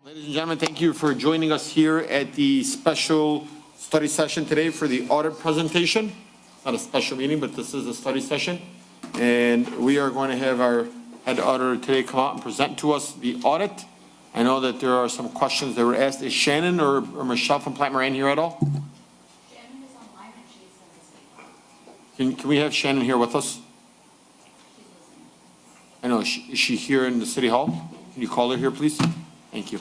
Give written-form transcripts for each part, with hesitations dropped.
Ladies and gentlemen, thank you for joining us here at the special study session today for the audit presentation. Not a special meeting, but this is a study session. And we are going to have our head auditor today come out and present to us the audit. I know that there are some questions that were asked. Is Shannon or Michelle from Plant Moran here at all? Shannon is online and she's in the city. Can we have Shannon here with us? She's listening. I know, is she here in the city hall? Can you call her here, please? Thank you.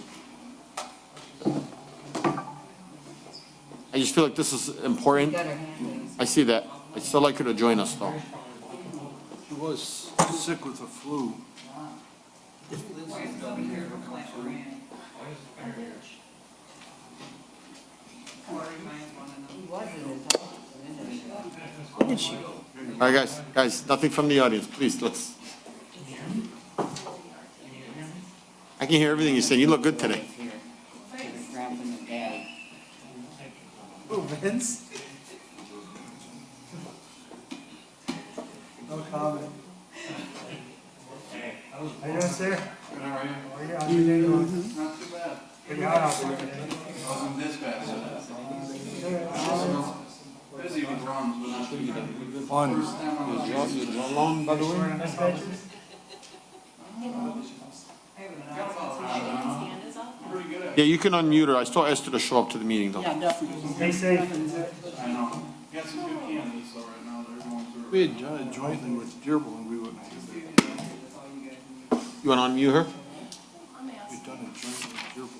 I just feel like this is important. I see that. I'd still like her to join us though. She was sick with the flu. All right, guys, nothing from the audience, please, let's. I can hear everything you're saying. You look good today. Oh, Vince? No comment. How you doing, sir? Good, how are you? How are you? How's your day going? Not too bad. Pretty hot out there today. Wasn't this bad. Busy with runs, but not too bad. Fun. First time on the street. Long, by the way? Nice badges? Hand is up. Pretty good at it. Yeah, you can unmute her. I still asked her to show up to the meeting though. Stay safe. I know. Got some good candidates though right now, they're going through. We had done it jointly with Dearborn, we wouldn't have done it. You want to unmute her? I'm asking. We'd done it jointly with Dearborn.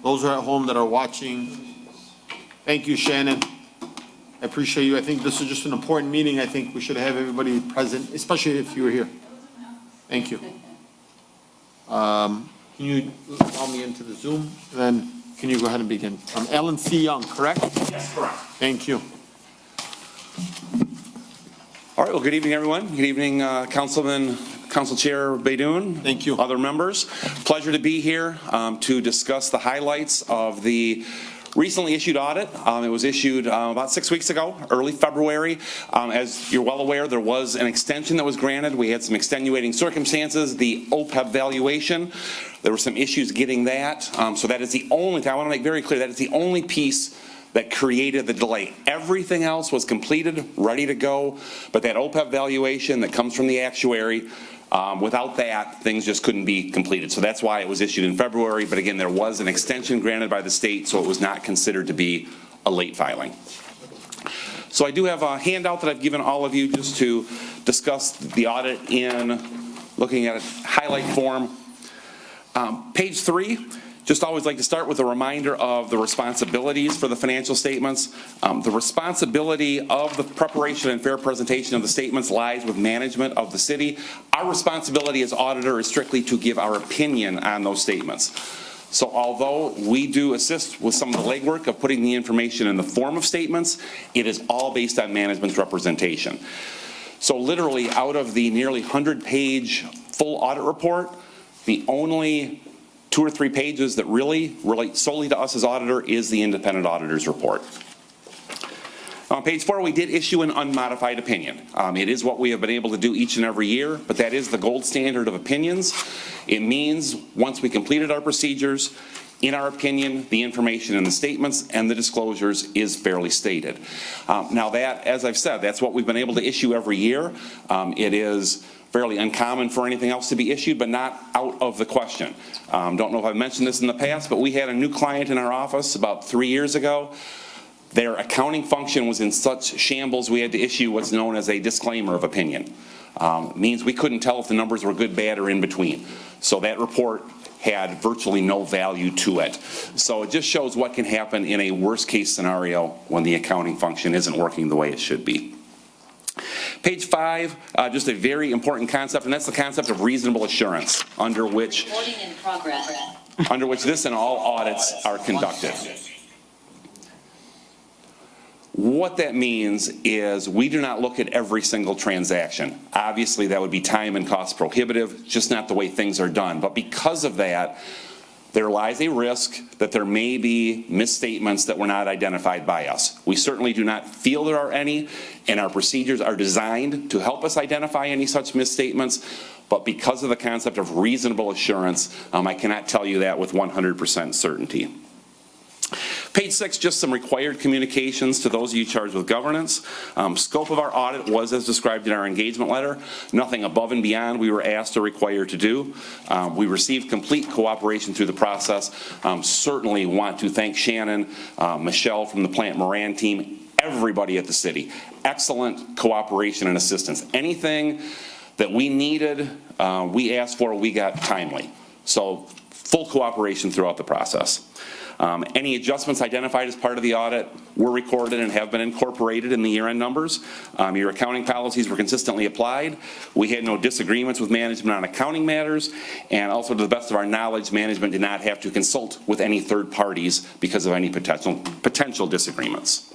Those are at home that are watching. Thank you, Shannon. I appreciate you. I think this is just an important meeting. I think we should have everybody present, especially if you were here. Thank you. Can you allow me into the Zoom? Then can you go ahead and begin? Alan C. Young, correct? Yes, correct. Thank you. All right, well, good evening, everyone. Good evening, Council Chair Baidoon. Thank you. Other members. Pleasure to be here to discuss the highlights of the recently issued audit. It was issued about 6 weeks ago, early February. As you're well aware, there was an extension that was granted. We had some extenuating circumstances. The OPEB valuation, there were some issues getting that. So that is the only thing, I want to make very clear, that is the only piece that created the delay. Everything else was completed, ready to go, but that OPEB valuation that comes from the actuary, without that, things just couldn't be completed. So that's why it was issued in February, but again, there was an extension granted by the state, so it was not considered to be a late filing. So I do have a handout that I've given all of you just to discuss the audit in looking at a highlight form. Page 3. Just always like to start with a reminder of the responsibilities for the financial statements. The responsibility of the preparation and fair presentation of the statements lies with management of the city. Our responsibility as auditor is strictly to give our opinion on those statements. So although we do assist with some of the legwork of putting the information in the form of statements, it is all based on management's representation. So literally out of the nearly 100-page full audit report, the only 2 or 3 pages that really relate solely to us as auditor is the independent auditor's report. On page 4, we did issue an unmodified opinion. It is what we have been able to do each and every year, but that is the gold standard of opinions. It means once we completed our procedures, in our opinion, the information in the statements and the disclosures is fairly stated. Now that, as I've said, that's what we've been able to issue every year. It is fairly uncommon for anything else to be issued, but not out of the question. Don't know if I've mentioned this in the past, but we had a new client in our office about 3 years ago. Their accounting function was in such shambles we had to issue what's known as a disclaimer of opinion. It means we couldn't tell if the numbers were good, bad, or in between. So that report had virtually no value to it. So it just shows what can happen in a worst case scenario when the accounting function isn't working the way it should be. Page 5, just a very important concept, and that's the concept of reasonable assurance, under which this and all audits are conducted. What that means is we do not look at every single transaction. Obviously, that would be time and cost prohibitive, just not the way things are done. But because of that, there lies a risk that there may be misstatements that were not identified by us. We certainly do not feel there are any, and our procedures are designed to help us identify any such misstatements, but because of the concept of reasonable assurance, I cannot tell you that with 100% certainty. Page 6, just some required communications to those of you charged with governance. Scope of our audit was as described in our engagement letter. Nothing above and beyond we were asked or required to do. We received complete cooperation through the process. Certainly want to thank Shannon, Michelle from the Plant Moran team, everybody at the city. Excellent cooperation and assistance. Anything that we needed, we asked for, we got timely. So full cooperation throughout the process. Any adjustments identified as part of the audit were recorded and have been incorporated in the year-end numbers. Your accounting policies were consistently applied. We had no disagreements with management on accounting matters, and also to the best of our knowledge, management did not have to consult with any third parties because of any potential disagreements.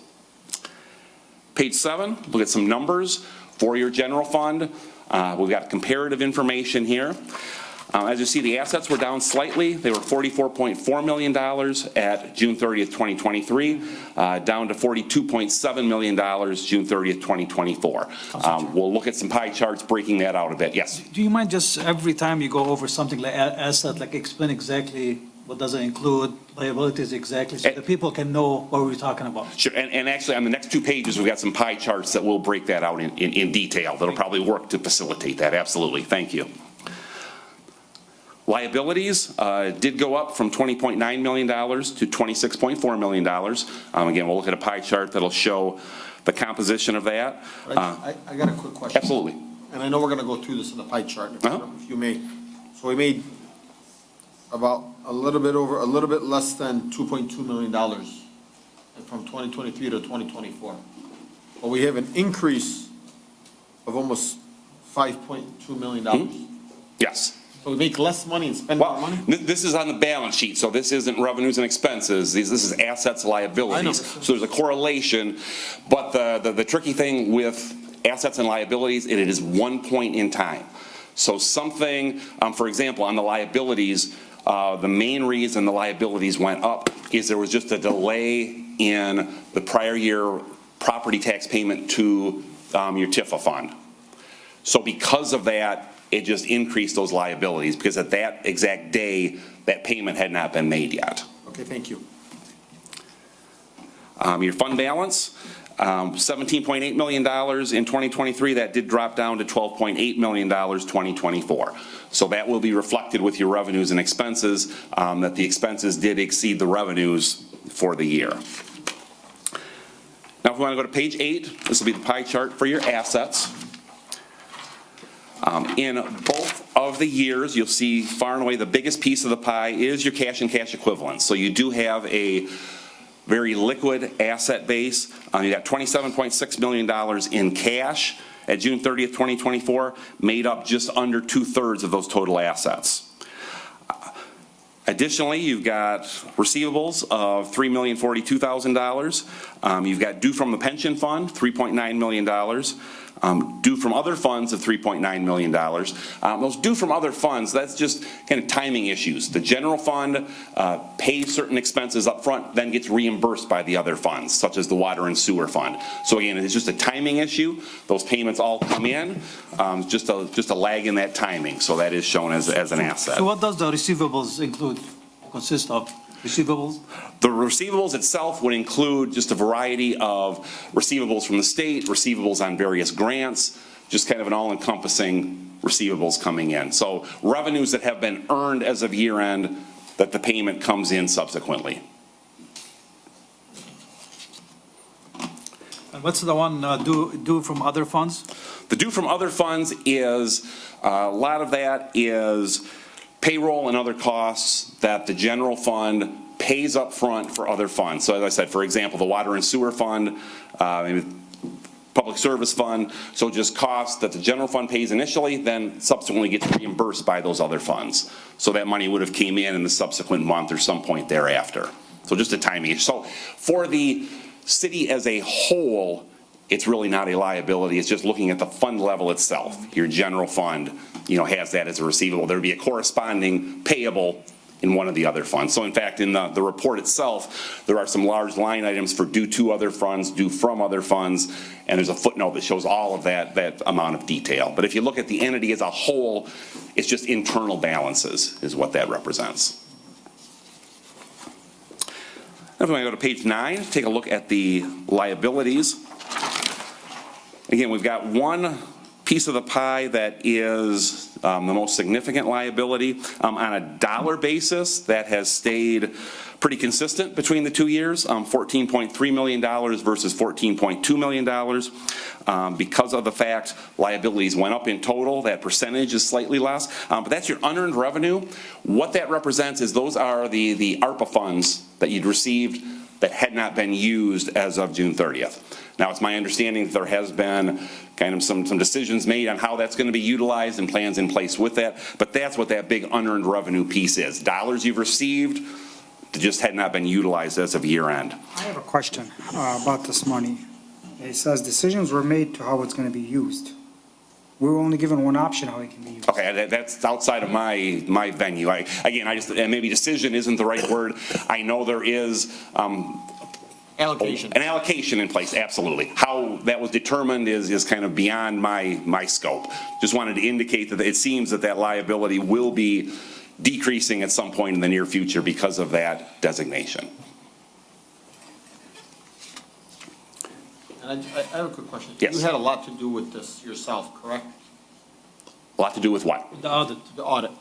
Page 7, look at some numbers for your general fund. We've got comparative information here. As you see, the assets were down slightly. They were $44.4 million at June 30th, 2023, down to $42.7 million June 30th, 2024. We'll look at some pie charts breaking that out a bit. Yes? Do you mind just every time you go over something like asset, like explain exactly what does it include, liabilities exactly, so that people can know what we're talking about? Sure, and actually on the next 2 pages, we've got some pie charts that will break that out in detail. That'll probably work to facilitate that. Absolutely. Thank you. Liabilities did go up from $20.9 million to $26.4 million. Again, we'll look at a pie chart that'll show the composition of that. I got a quick question. Absolutely. And I know we're gonna go through this in the pie chart, if you may. So we made about a little bit less than $2.2 million from 2023 to 2024. But we have an increase of almost $5.2 million. Yes. So we make less money and spend more Well, money? this is on the balance sheet, so this isn't revenues and expenses. This is assets, liabilities. So there's a correlation, but the tricky thing with assets and liabilities, it is one point in time. So something, for example, on the liabilities, the main reason the liabilities went up is there was just a delay in the prior year property tax payment to your TIFA fund. So because of that, it just increased those liabilities because at that exact day, that payment had not been made yet. Okay, thank you. Your fund balance, $17.8 million in 2023. That did drop down to $12.8 million 2024. So that will be reflected with your revenues and expenses, that the expenses did exceed the revenues for the year. Now, if we want to go to page 8, this will be the pie chart for your assets. In both of the years, you'll see far and away the biggest piece of the pie is your cash and cash equivalents. So you do have a very liquid asset base. You got $27.6 million in cash at June 30th, 2024, made up just under 2/3 of those total assets. Additionally, you've got receivables of $3,042,000. You've got due from the pension fund, $3.9 million. Due from other funds of $3.9 million. Those due from other funds, that's just kind of timing issues. The general fund pays certain expenses up front, then gets reimbursed by the other funds, such as the water and sewer fund. So again, it's just a timing issue. Those payments all come in, just a lag in that timing. So that is shown as an asset. So what does the receivables consist of? Receivables? The receivables itself would include just a variety of receivables from the state, receivables on various grants, just kind of an all-encompassing receivables coming in. So revenues that have been earned as of year end, that the payment comes in subsequently. And what's the one due from other funds? The due from other funds is, a lot of that is payroll and other costs that the general fund pays up front for other funds. So as I said, for example, the water and sewer fund, public service fund, so just costs that the general fund pays initially, then subsequently gets reimbursed by those other funds. So that money would have came in the subsequent month or some point thereafter. So just a timing issue. So for the city as a whole, it's really not a liability. It's just looking at the fund level itself. Your general fund, has that as a receivable. There'd be a corresponding payable in one of the other funds. So in fact, in the report itself, there are some large line items for due to other funds, due from other funds, and there's a footnote that shows all of that amount of detail. But if you look at the entity as a whole, it's just internal balances is what that represents. If I go to page 9, take a look at the liabilities. Again, we've got one piece of the pie that is the most significant liability. On a dollar basis, that has stayed pretty consistent between the 2 years, $14.3 million versus $14.2 million. Because of the fact liabilities went up in total, that percentage is slightly less. But that's your unearned revenue. What that represents is those are the ARPA funds that you'd received that had not been used as of June 30th. Now, it's my understanding that there has been kind of some decisions made on how that's going to be utilized and plans in place with that, but that's what that big unearned revenue piece is. Dollars you've received that just had not been utilized as of year end. I have a question about this money. It says decisions were made to how it's going to be used. We were only given one option how it can be used. Okay, that's outside of my venue. And maybe decision isn't the right word. I know there is Allocation. an allocation in place, absolutely. How that was determined is kind of beyond my scope. Just wanted to indicate that it seems that liability will be decreasing at some point in the near future because of that designation. And I have a quick question. Yes. You had a lot to do with this yourself, correct? A lot to do with what? The audit. The audit.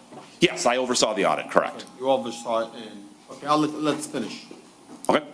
Yes, I oversaw the audit, correct. You oversaw it and, okay, let's finish. Okay.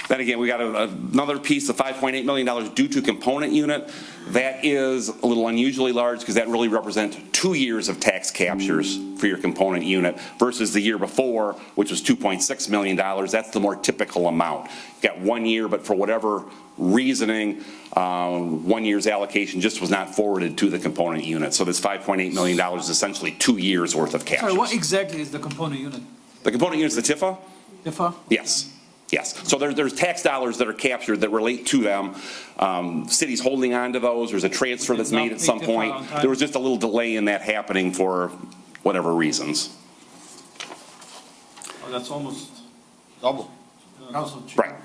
Then again, we got another piece, the $5.8 million due to component unit. That is a little unusually large because that really represents 2 years of tax captures for your component unit versus the year before, which was $2.6 million. That's the more typical amount. You got 1 year, but for whatever reasoning, 1 year's allocation just was not forwarded to the component unit. So this $5.8 million is essentially 2 years worth of captures. Sorry, what exactly is the component unit? The component unit is the TIFA? IFA? Yes. Yes, so there's tax dollars that are captured that relate to them. City's holding on to those, there's a transfer that's made at some point. There was just a little delay in that happening for whatever reasons. Oh, that's almost. Double. Council Right. Chair.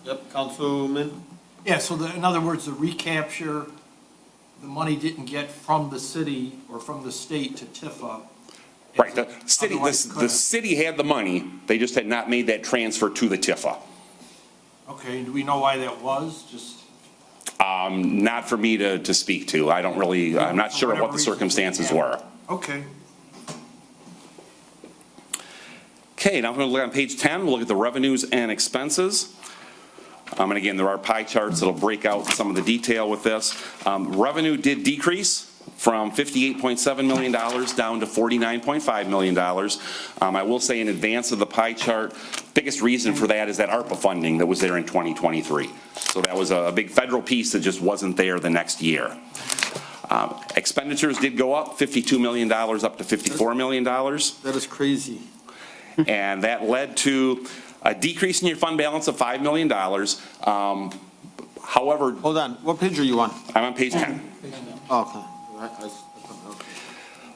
Yep, Councilman? Yeah, so in other words, the recapture, the money didn't get from the city or from the state to TIFA. Right, the city, Otherwise it the could've. city had the money, they just had not made that transfer to the TIFA. Okay, do we know why that was? Just, Not for me to speak to, I don't really, I'm not For sure of what whatever the reason, circumstances yeah. were. okay. Okay, now I'm going to look on page 10, we'll look at the revenues and expenses. And again, there are pie charts that'll break out some of the detail with this. Revenue did decrease from $58.7 million down to $49.5 million. I will say in advance of the pie chart, biggest reason for that is that ARPA funding that was there in 2023. So that was a big federal piece that just wasn't there the next year. Expenditures did go up, $52 million up to $54 million. That is crazy. And that led to a decrease in your fund balance of $5 million. However, Hold on, what page are you on? I'm on page 10. Oh, okay. Okay.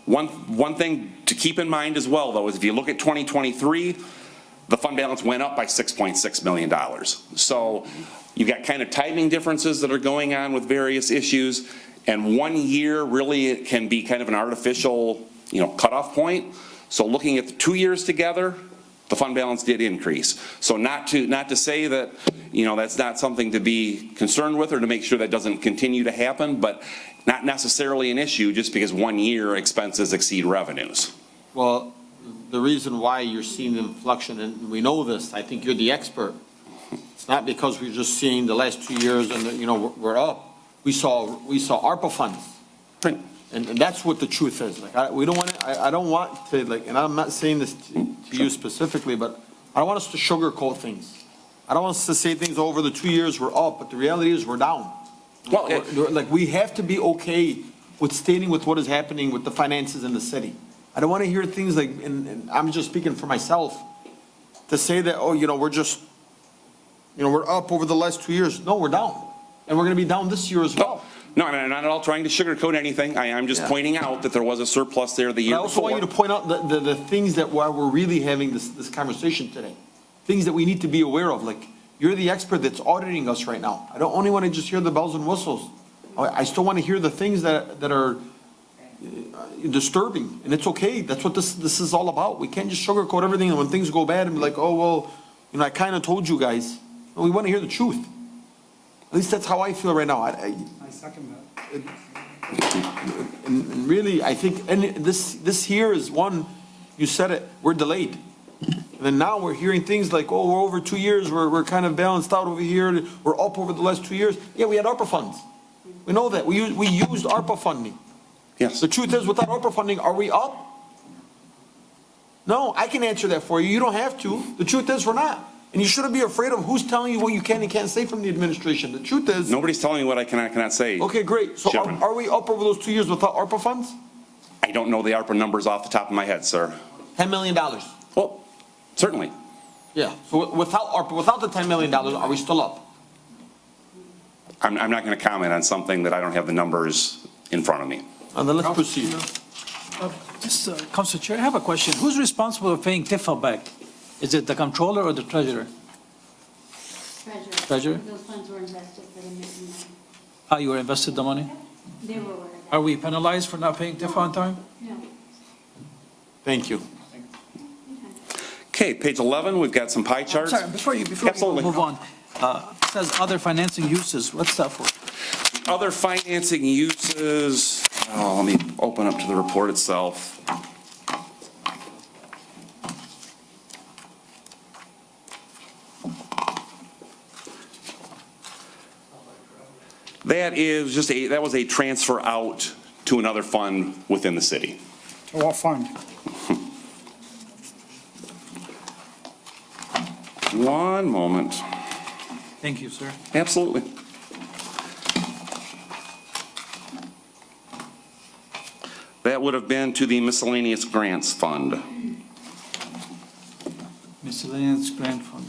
One thing to keep in mind as well, though, is if you look at 2023, the fund balance went up by $6.6 million. So you've got kind of timing differences that are going on with various issues, and 1 year really can be kind of an artificial, cutoff point. So looking at the 2 years together, the fund balance did increase. So not to say that, that's not something to be concerned with or to make sure that doesn't continue to happen, but not necessarily an issue just because 1 year expenses exceed revenues. Well, the reason why you're seeing the inflection, and we know this, I think you're the expert. It's not because we're just seeing the last 2 years and, we're up. We saw ARPA funds. Right. And that's what the truth is. Like, I don't want to, like, and I'm not saying this to you specifically, but I don't want us to sugarcoat things. I don't want us to say things over the 2 years we're up, but the reality is we're down. Well, Like, we have to be okay with stating with what is happening with the finances in the city. I don't want to hear things like, and I'm just speaking for myself, to say that, we're just, we're up over the last 2 years. No, we're down. And we're going to be down this year as well. No, I'm not at all trying to sugarcoat anything. I'm just Yeah. pointing out that there was a surplus there the But I year also want you to before. point out the things that why we're really having this conversation today. Things that we need to be aware of, like, you're the expert that's auditing us right now. I don't only want to just hear the bells and whistles. I still want to hear the things that are disturbing, and it's okay. That's what this is all about. We can't just sugarcoat everything, and when things go bad and be like, oh, well, I kind of told you guys. No, we want to hear the truth. At least that's how I feel right now. I second that. And really, I think, and this here is one, you said it, we're delayed. And then now we're hearing things like, oh, we're over 2 years, we're kind of balanced out over here, we're up over the last 2 years. Yeah, we had ARPA funds. We know that. We used ARPA funding. Yes. The truth is, without ARPA funding, are we up? No, I can answer that for you. You don't have to. The truth is, we're not. And you shouldn't be afraid of who's telling you what you can and can't say from the administration. The truth is. Nobody's telling me what I can and cannot say. Okay, great. So Chairman. are we up over those 2 years without ARPA funds? I don't know the ARPA numbers off the top of my head, sir. $10 million. Well, certainly. Yeah, so without ARPA, without the $10 million, are we still up? I'm not going to comment on something that I don't have the numbers in front of me. And then let's proceed. Council Chair, I have a question. Who's responsible for paying Tifa back? Is it the controller or the treasurer? Treasurer? Those funds were invested for the missing money. How you were invested the money? They were aware of that. Are we penalized for not paying Tifa on time? No. Thank you. Okay, page 11, we've got some pie charts. Sorry, before you Absolutely. move on, it says other financing uses. What's that for? Other financing uses, let me open up to the report itself. That was a transfer out to another fund within the city. To what fund? One moment. Thank you, sir. Absolutely. That would have been to the miscellaneous grants fund. Miscellaneous grant fund.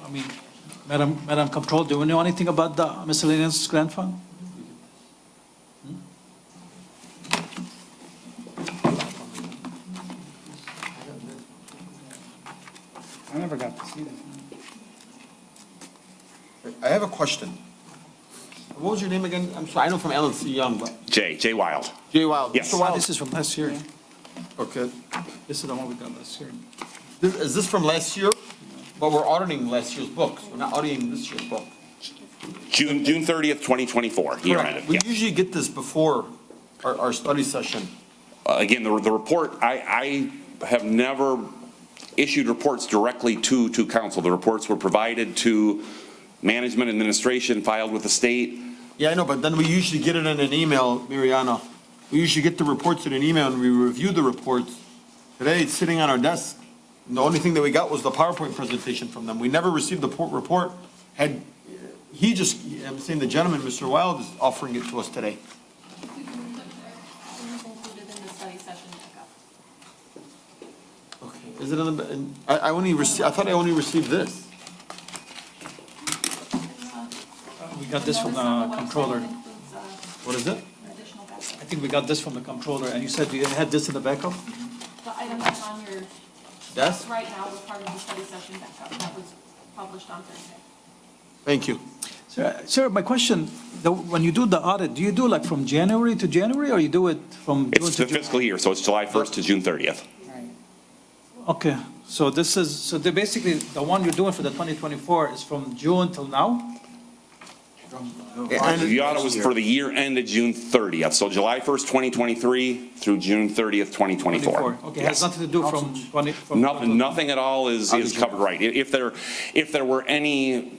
I mean, Madam Comptroller, do we know anything about the miscellaneous grant fund? I never got to see this. I have a question. What was your name again? I'm sorry, I know from LNC Young, but Jay Wild. Jay Wild. Yes. Mr. Wild. This is from last year. Okay. This is the one we got last year. Is this from last year? But we're auditing last year's books. We're not auditing this year's book. June 30th, 2024, year ended. We Yes. usually get this before our study session. Again, the report, I have never issued reports directly to council. The reports were provided to management administration, filed with the state. Yeah, I know, but then we usually get it in an email, Mariana. We usually get the reports in an email and we review the reports. Today, it's sitting on our desk. And the only thing that we got was the PowerPoint presentation from them. We never received the report. I'm saying the gentleman, Mr. Wild, is offering it to us today. It was included in the study session backup. Okay. Is it in the, I thought I only received this. We got this from the controller. What is it? An additional backup. I think we got this from the controller, and you said you had this in the backup? The item that's on your Yes? right now was part of the study session backup that was published on Thursday. Thank you. Sir, my question, when you do the audit, do you do like from January to January, or you do it from June It's to the June? fiscal year, so it's July 1st to June 30th. Okay, so basically, the one you're doing for the 2024 is from June till now? The audit was for the year ended June 30th, so July 1st, 2023 through June 30th, 2024. Okay, has Yes. nothing to do from 20? Nothing at all is covered right. If there were any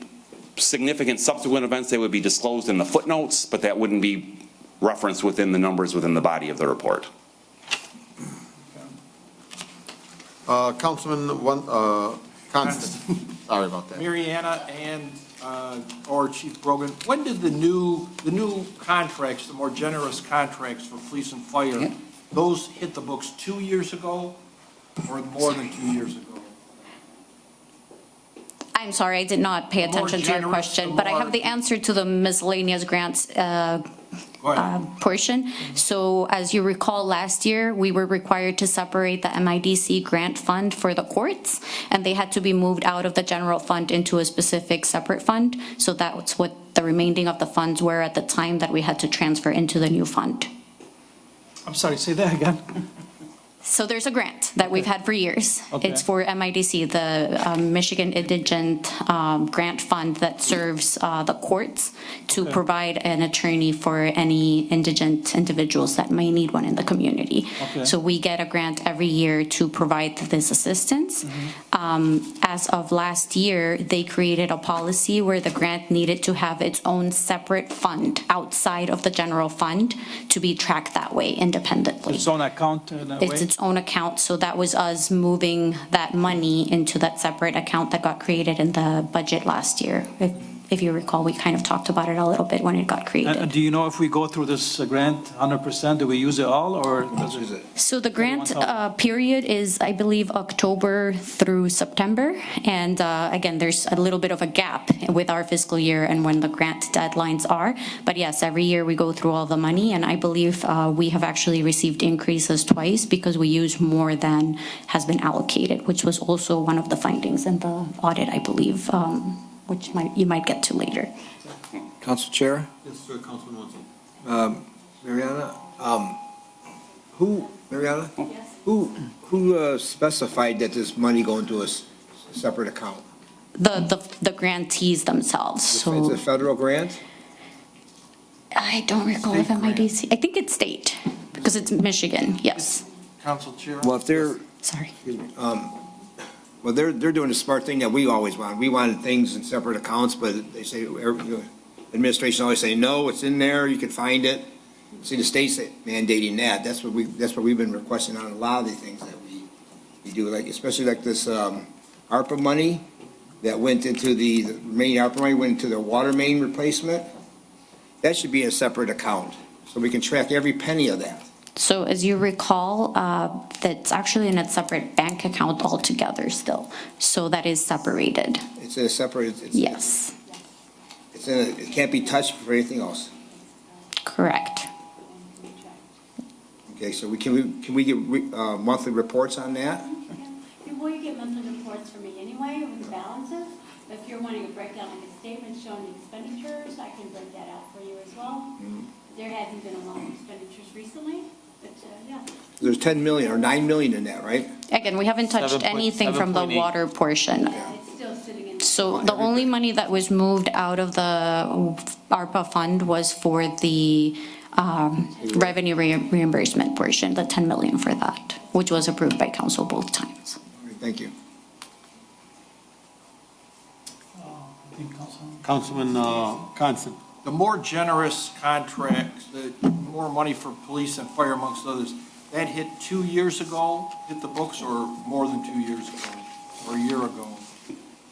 significant subsequent events, they would be disclosed in the footnotes, but that wouldn't be referenced within the numbers within the body of the report. Councilman, Constant. Sorry about that. Mariana and, or Chief Brogan, when did the new contracts, the more generous contracts for police and fire, those hit the books 2 years ago or more than 2 years ago? I'm sorry, I did not pay The more attention to your generous, question, the but I more- have the answer to the miscellaneous grants Go ahead. portion. So as you recall, last year, we were required to separate the MIDC grant fund for the courts, and they had to be moved out of the general fund into a specific separate fund. So that's what the remaining of the funds were at the time that we had to transfer into the new fund. I'm sorry, say that again. So there's a grant that we've had for years. Okay. It's for MIDC, the Michigan Indigent Grant Fund that serves the courts to Okay. provide an attorney for any indigent individuals that may need one in the community. Okay. So we get a grant every year to provide this assistance. As of last year, they created a policy where the grant needed to have its own separate fund outside of the general fund to be tracked that way independently. Its own account in that way? It's its own account, so that was us moving that money into that separate account that got created in the budget last year. If you recall, we kind of talked about it a little bit when it got And created. do you know if we go through this grant 100%, do we use it all, or does it? So the grant Everyone's period is, I believe, October through September. And again, there's a little bit of a gap with our fiscal year and when the grant deadlines are. But yes, every year we go through all the money, and I believe we have actually received increases twice because we use more than has been allocated, which was also one of the findings in the audit, I believe, which you might get to later. Council Chair, Yes, sir, Councilman Watson. Mariana, Mariana, Yes. who specified that this money go into a separate account? The grantees themselves, It's so a federal grant? I don't recall if State grant. MIDC, I think it's state, because it's Michigan, yes, Council Chair? Well, if they're, sorry. well, they're doing the smart thing that we always want. We wanted things in separate accounts, but they say, administration always say, no, it's in there, you can find it. See, the state's mandating that. That's what we've been requesting on a lot of the things that we do, like, especially like this, ARPA money that went into the main ARPA money went into the water main replacement. That should be in a separate account, so we can track every penny of that. So as you recall, that's actually in a separate bank account altogether still, so that is separated, It's in a separate, yes, it can't be touched for anything else. correct. Okay, so can we get monthly reports on that? Well, you get monthly reports from me anyway, with the balances. If you're wanting a breakdown, like a statement showing the expenditures, I can break that out for you as well. There hasn't been a lot of expenditures recently, but, yeah. There's 10 million or 9 million in that, right? Again, we haven't touched anything from the 7.8. water portion. It's still sitting in. So the only money that was moved out of the ARPA fund was for the revenue reimbursement portion, the 10 million for that, which was approved by council both times. All right, thank you. Councilman Constant. The more generous contracts, the more money for police and fire amongst others, that hit 2 years ago, hit the books, or more than 2 years ago, or a year ago?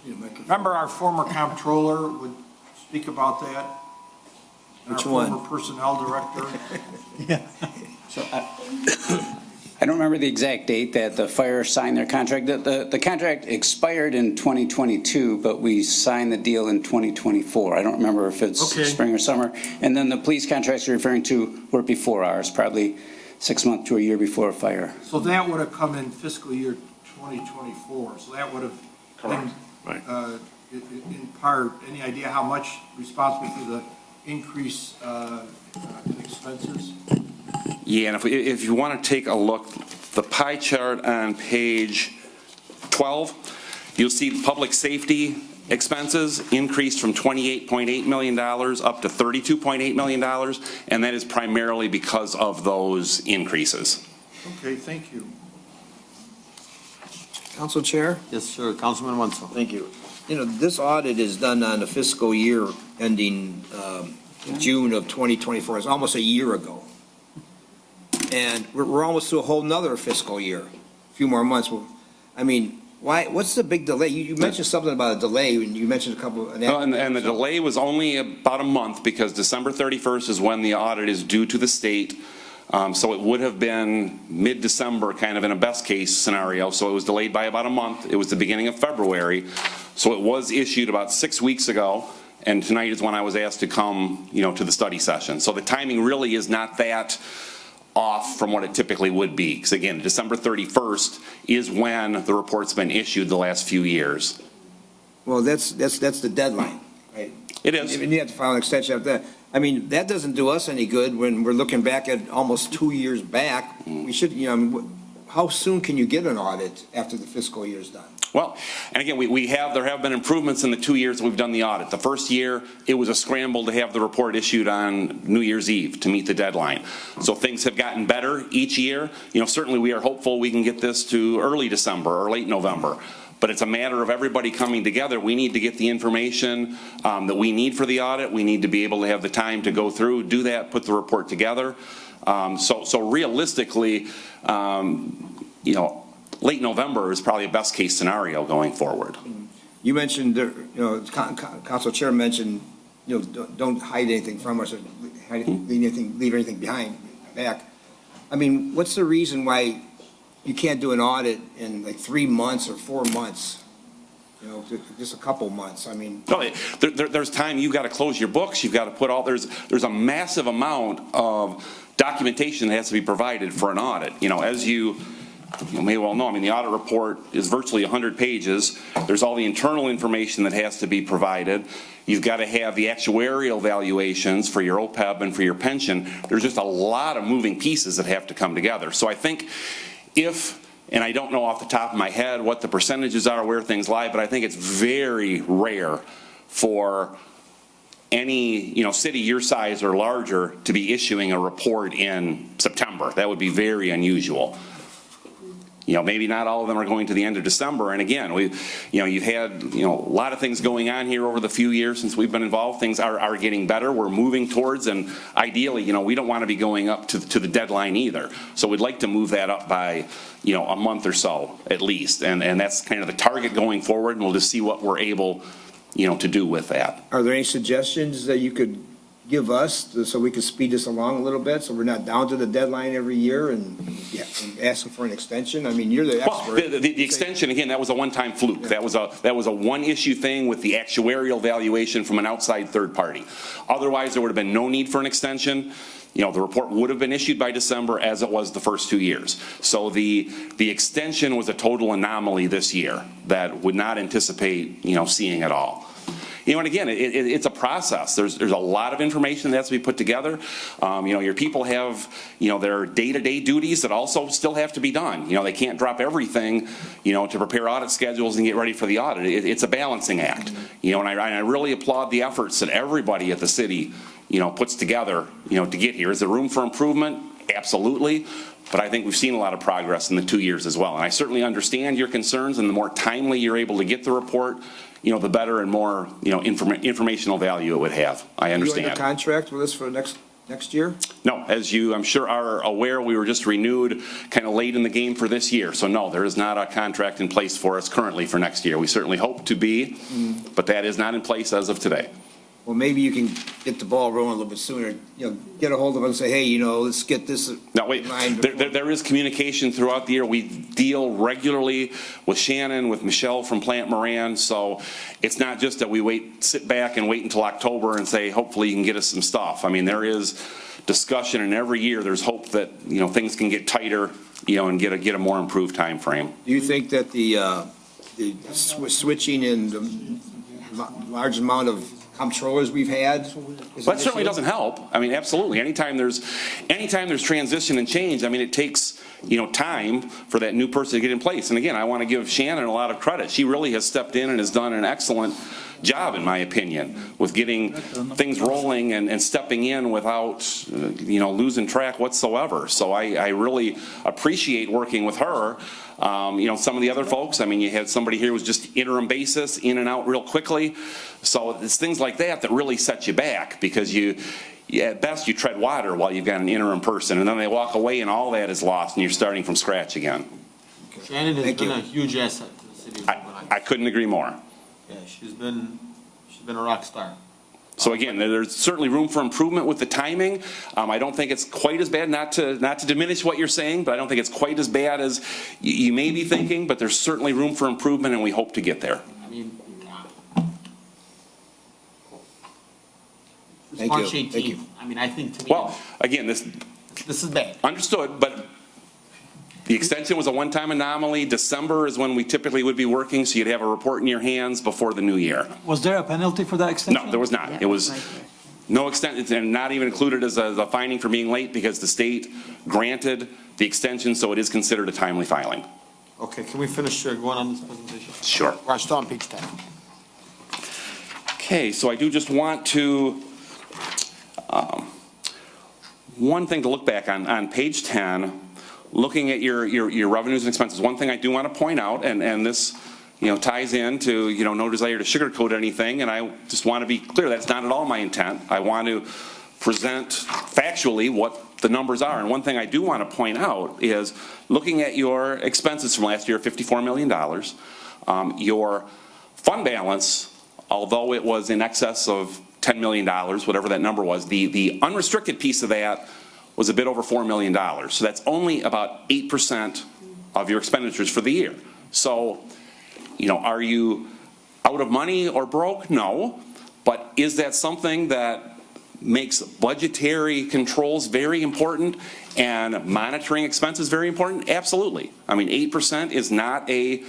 Remember our former comptroller would speak about that? And Which one? Our former personnel director? I don't remember the exact date that the fire signed their contract. The contract expired in 2022, but we signed the deal in 2024. I don't remember if it's Okay. spring or summer. And then the police contracts you're referring to were before ours, probably 6 months to a year before fire. So that would have come in fiscal year 2024, so that would have been, in part, any idea how much responsible for the increase in expenses? Yeah, and if you want to take a look, the pie chart on page 12, you'll see public safety expenses increased from $28.8 million up to $32.8 million, and that is primarily because of those increases. Okay, thank you. Council Chair? Yes, sir, Councilman Watson. Thank you. You know, this audit is done on the fiscal year ending June of 2024. It's almost a year ago. And we're almost to a whole nother fiscal year, a few more months. I mean, what's the big delay? You mentioned something about a delay, and you mentioned a couple. And the delay was only about a month because December 31st is when the audit is due to the state. So it would have been mid-December, kind of in a best-case scenario. So it was delayed by about a month. It was the beginning of February. So it was issued about 6 weeks ago, and tonight is when I was asked to come, to the study session. So the timing really is not that off from what it typically would be. Because again, December 31st is when the report's been issued the last few years. Well, that's the deadline, right? It is. And you have to file an extension after that. I mean, that doesn't do us any good when we're looking back at almost 2 years back. We should, how soon can you get an audit after the fiscal year is done? Well, and again, there have been improvements in the 2 years that we've done the audit. The first year, it was a scramble to have the report issued on New Year's Eve to meet the deadline. So things have gotten better each year. Certainly we are hopeful we can get this to early December or late November. But it's a matter of everybody coming together. We need to get the information that we need for the audit. We need to be able to have the time to go through, do that, put the report together. So realistically, late November is probably a best case scenario going forward. You mentioned, Council Chair mentioned, don't hide anything from us or leave anything back. I mean, what's the reason why you can't do an audit in like 3 months or 4 months? Just a couple months. I mean, No, there's time. You've got to close your books. You've got to put there's a massive amount of documentation that has to be provided for an audit. As you may well know, the audit report is virtually 100 pages. There's all the internal information that has to be provided. You've got to have the actuarial valuations for your OPEB and for your pension. There's just a lot of moving pieces that have to come together. So I think and I don't know off the top of my head what the percentages are, where things lie, but I think it's very rare for any, city your size or larger to be issuing a report in September. That would be very unusual. Maybe not all of them are going to the end of December. And again, you've had, a lot of things going on here over the few years since we've been involved. Things are getting better. We're moving towards, and ideally, we don't want to be going up to the deadline either. So we'd like to move that up by, a month or so at least. And that's kind of the target going forward, and we'll just see what we're able, to do with that. are there any suggestions that you could give us so we could speed this along a little bit so we're not down to the deadline every year and asking for an extension? I mean, you're the Well, expert. the extension, again, that was a one-time fluke. That was a one-issue thing with the actuarial valuation from an outside third party. Otherwise, there would have been no need for an extension. The report would have been issued by December as it was the first 2 years. So the extension was a total anomaly this year that would not anticipate, seeing at all. And again, it's a process. There's a lot of information that has to be put together. Your people have, their day-to-day duties that also still have to be done. They can't drop everything, to prepare audit schedules and get ready for the audit. It's a balancing act. And I really applaud the efforts that everybody at the city, puts together, to get here. Is there room for improvement? Absolutely. But I think we've seen a lot of progress in the 2 years as well. And I certainly understand your concerns, and the more timely you're able to get the report, the better and more, informational value it would have. I understand. You under contract with us for next year? No, as you, I'm sure, are aware, we were just renewed kind of late in the game for this year. So no, there is not a contract in place for us currently for next year. We certainly hope to be, but that is not in place as of today. Well, maybe you can get the ball rolling a little bit sooner, get a hold of us and say, hey, let's get this. No, wait, there is communication throughout the year. We deal regularly with Shannon, with Michelle from Plant Moran, so it's not just that we sit back and wait until October and say, hopefully you can get us some stuff. There is discussion, and every year there's hope that, things can get tighter, and get a more improved time frame. Do you think that the switching in the large amount of comptrollers we've had? That certainly doesn't help. Absolutely. Anytime there's transition and change, it takes, time for that new person to get in place. And again, I want to give Shannon a lot of credit. She really has stepped in and has done an excellent job, in my opinion, with getting things rolling and stepping in without, losing track whatsoever. So I really appreciate working with her. Some of the other folks, you had somebody here who was just interim basis, in and out real quickly. So it's things like that really set you back, because at best you tread water while you've got an interim person, and then they walk away and all that is lost and you're starting from scratch again. Shannon has been a huge asset to the city of Dearborn. I couldn't agree more. Yeah, she's been a rock star. So again, there's certainly room for improvement with the timing. I don't think it's quite as bad, not to diminish what you're saying, but I don't think it's quite as bad as you may be thinking, but there's certainly room for improvement, and we hope to get there. Thank you. March Thank 18th. you. I mean, I think to me, Well, again, this this is bad. understood, but the extension was a one-time anomaly. December is when we typically would be working, so you'd have a report in your hands before the new year. Was there a penalty for that extension? No, there was not. It was no extent, and not even included as a finding for being late because the state granted the extension, so it is considered a timely filing. Okay, can we finish going on this presentation? Sure. We're still on page 10. Okay, so I do just want to, one thing to look back on page 10, looking at your revenues and expenses, one thing I do want to point out, and this, ties into, no desire to sugarcoat anything, and I just want to be clear, that's not at all my intent. I want to present factually what the numbers are, and one thing I do want to point out is, looking at your expenses from last year, $54 million, your fund balance, although it was in excess of $10 million, whatever that number was, the unrestricted piece of that was a bit over $4 million. So that's only about 8% of your expenditures for the year. So, are you out of money or broke? No. But is that something that makes budgetary controls very important and monitoring expenses very important? Absolutely. I mean, 8% is not a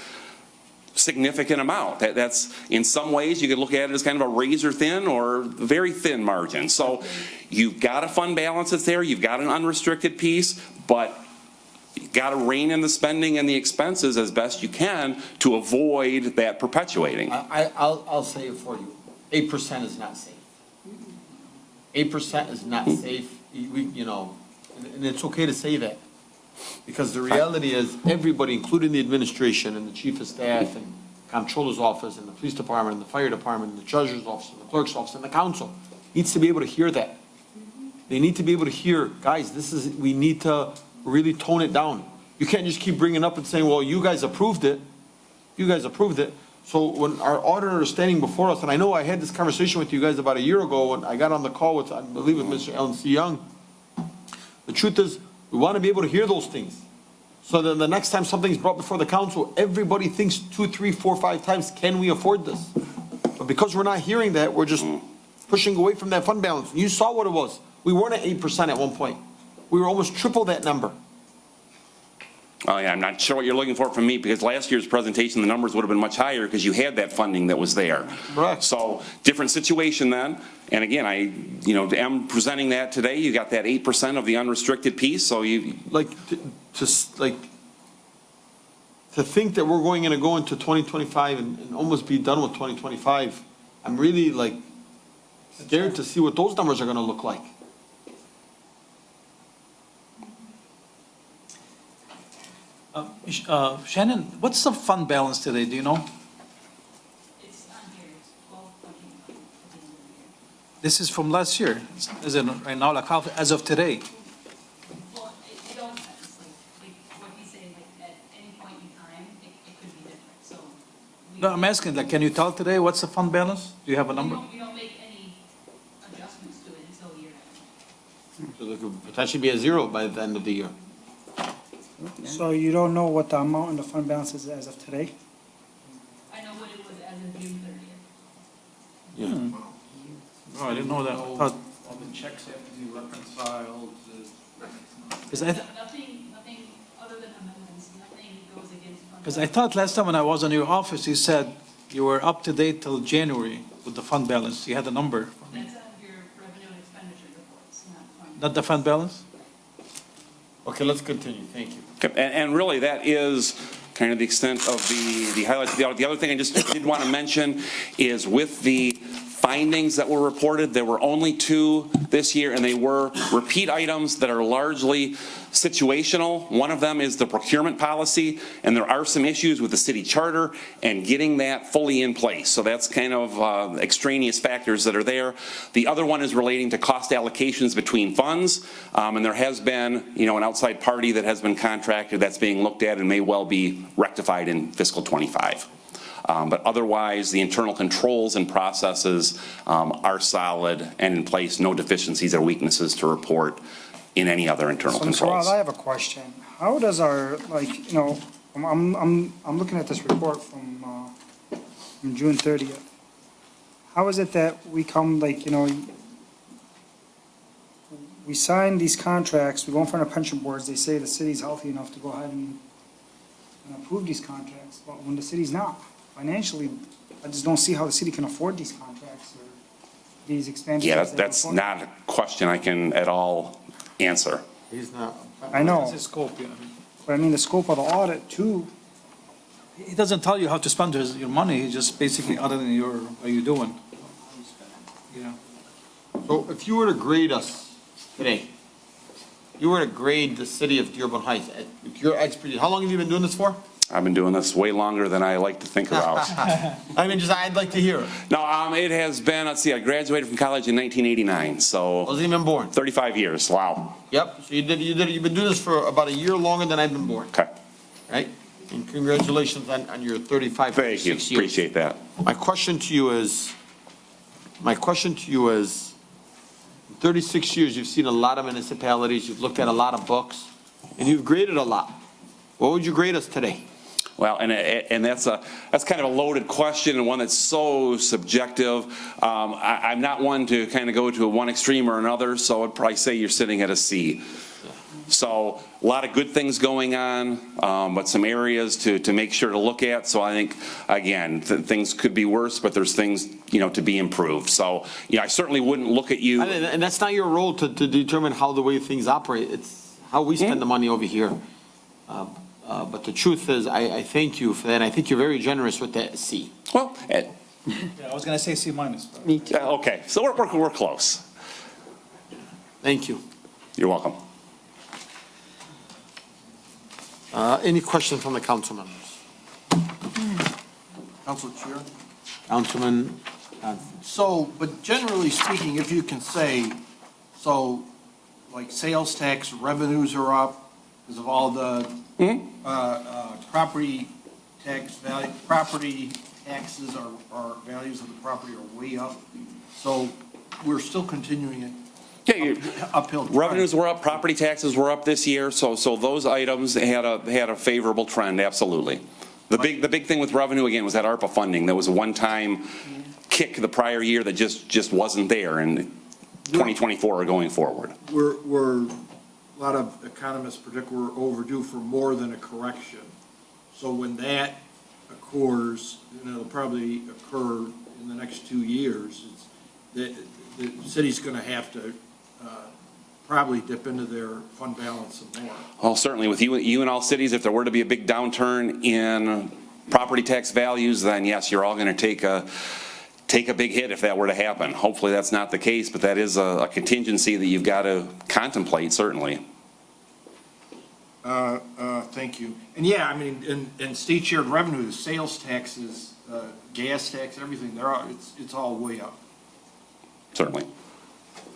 significant amount. That's, in some ways, you could look at it as kind of a razor thin or very thin margin. So you've got a fund balance that's there, you've got an unrestricted piece, but you've got to rein in the spending and the expenses as best you can to avoid that perpetuating. I'll say it for you. 8% is not safe. 8% is not safe. And it's okay to say that. Because the reality is, everybody, including the administration and the chief of staff and comptroller's office and the police department and the fire department and the treasurer's office and the clerk's office and the council, needs to be able to hear that. They need to be able to hear, guys, we need to really tone it down. You can't just keep bringing up and saying, well, you guys approved it. You guys approved it. So when our auditor is standing before us, and I know I had this conversation with you guys about a year ago when I got on the call with, I believe, with Mr. Alan C. Young. The truth is, we want to be able to hear those things. So then the next time something's brought before the council, everybody thinks 2, 3, 4, 5 times, can we afford this? But because we're not hearing that, we're just pushing away from that fund balance. You saw what it was. We weren't at 8% at one point. We were almost triple that number. Oh, yeah, I'm not sure what you're looking for from me, because last year's presentation, the numbers would have been much higher because you had that funding that was there. Correct. So, different situation then. And again, I am presenting that today. You got that 8% of the unrestricted piece, so you. To think that we're going to go into 2025 and almost be done with 2025, I'm really scared to see what those numbers are going to look like. Shannon, what's the fund balance today, do you know? It's on here, it's 12.25. This is from last year, is it right now, as of today? Well, it all depends, like what he's saying, at any point in time, it could be different, so. No, I'm asking, can you tell today what's the fund balance? Do you have a number? We don't make any adjustments to it until year end. So there could potentially be a zero by the end of the year. So you don't know what the amount in the fund balance is as of today? I know what it was as of June 30th. Yeah. Oh, I didn't know that. I thought- All the checks have to be reconciled. 'Cause I th- Nothing other than amendments, nothing goes against. fund Because I thought last time when I was in your office, you said you were up to date till January with the fund balance. You had a number. That's on your revenue and expenditure reports, not fund. Not the fund balance? Okay, let's continue. Thank you. Okay, and really, that is kind of the extent of the highlights. The other thing I just did want to mention is with the findings that were reported, there were only 2 this year, and they were repeat items that are largely situational. One of them is the procurement policy, and there are some issues with the city charter and getting that fully in place. So that's kind of extraneous factors that are there. The other one is relating to cost allocations between funds, and there has been, an outside party that has been contracted that's being looked at and may well be rectified in fiscal '25. But otherwise, the internal controls and processes are solid and in place, no deficiencies or weaknesses to report in any other internal So, Mr. controls. Ross, I have a question. How does our, I'm looking at this report from June 30th. How is it that we come, we sign these contracts, we go in front of pension boards, they say the city's healthy enough to go ahead and approve these contracts, but when the city's not, financially, I just don't see how the city can afford these contracts or these expenditures. Yeah, they can that's afford. not a question I can at all answer. He's not. I know, That's his scope, yeah. but I mean, the scope of the audit too, He doesn't tell you how to spend your money, he just basically, other than how you doing. Yeah. So if you were to grade us today, you were to grade the city of Dearborn Heights, with your expertise, how long have you been doing this for? I've been doing this way longer than I like to think about. I mean, I'd like to hear it. No, it has been, let's see, I graduated from college in 1989, so Wasn't even born. 35 years, wow. Yep, so you've been doing this for about a year longer than I've been born, Okay, right? And congratulations on your 35, thank you, 36 years. appreciate that. My question to you is, 36 years, you've seen a lot of municipalities, you've looked at a lot of books, and you've graded a lot. What would you grade us today? Well, and that's kind of a loaded question and one that's so subjective. I'm not one to kind of go to one extreme or another, so I'd probably say you're sitting at a C. So a lot of good things going on, but some areas to make sure to look at. So I think, again, things could be worse, but there's things, to be improved. So, I certainly wouldn't look at you. And that's not your role to determine how the way things operate. It's how we spend the money over here. But the truth is, I thank you for that. I think you're very generous with that C. Well, Yeah, I was gonna say C minus. but- okay, so we're close. Thank you. You're welcome. Any questions from the council members? Council Chair? Councilman, So, but generally speaking, if you can say, so, like, sales tax revenues are up because of all the property tax value, property taxes are values of the property are way up. So we're still continuing it Yeah, uphill. trend. revenues were up, property taxes were up this year, so those items had a favorable trend, absolutely. The big thing with revenue, again, was that ARPA funding. There was a one-time kick the prior year that just wasn't there in 2024 or going forward. We're, a lot of economists predict we're overdue for more than a correction. So when that occurs, and it'll probably occur in the next 2 years, the city's gonna have to probably dip into their fund balance some more. Well, certainly with you and all cities, if there were to be a big downturn in property tax values, then yes, you're all going to take a big hit if that were to happen. Hopefully that's not the case, but that is a contingency that you've got to contemplate, certainly. Thank you. And yeah, I mean, in state shared revenue, the sales taxes, gas tax, everything, it's all way up. Certainly.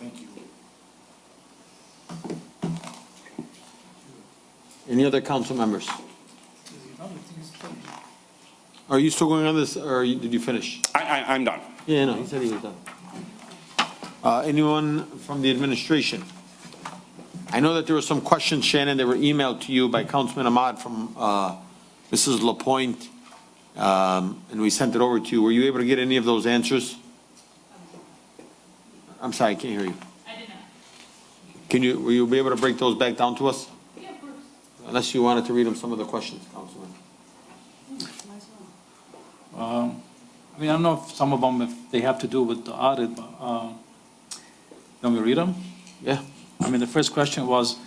Thank you. any other council members? Are you still going on this, or did you finish? I'm done. Yeah, no, he said he was done. Anyone from the administration? I know that there were some questions, Shannon, that were emailed to you by Councilman Ahmad from Mrs. LaPointe, and we sent it over to you. Were you able to get any of those answers? I'm sorry, I can't hear you. I did not. Will you be able to break those back down to us? Yeah, of course. Unless you wanted to read them some of the questions, Councilman. I mean, I don't know if some of them, if they have to do with the audit, but, can we read them? Yeah. I mean, the first question was,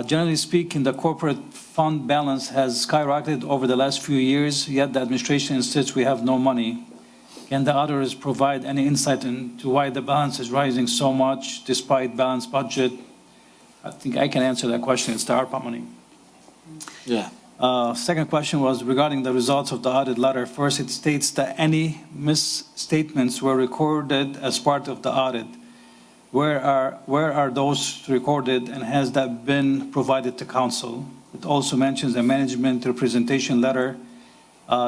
generally speaking, the corporate fund balance has skyrocketed over the last few years, yet the administration insists we have no money. Can the auditors provide any insight into why the balance is rising so much despite balanced budget? I think I can answer that question. It's the ARPA money. Yeah. Second question was regarding the results of the audit letter. First, it states that any misstatements were recorded as part of the audit. Where are those recorded, and has that been provided to council? It also mentions a management representation letter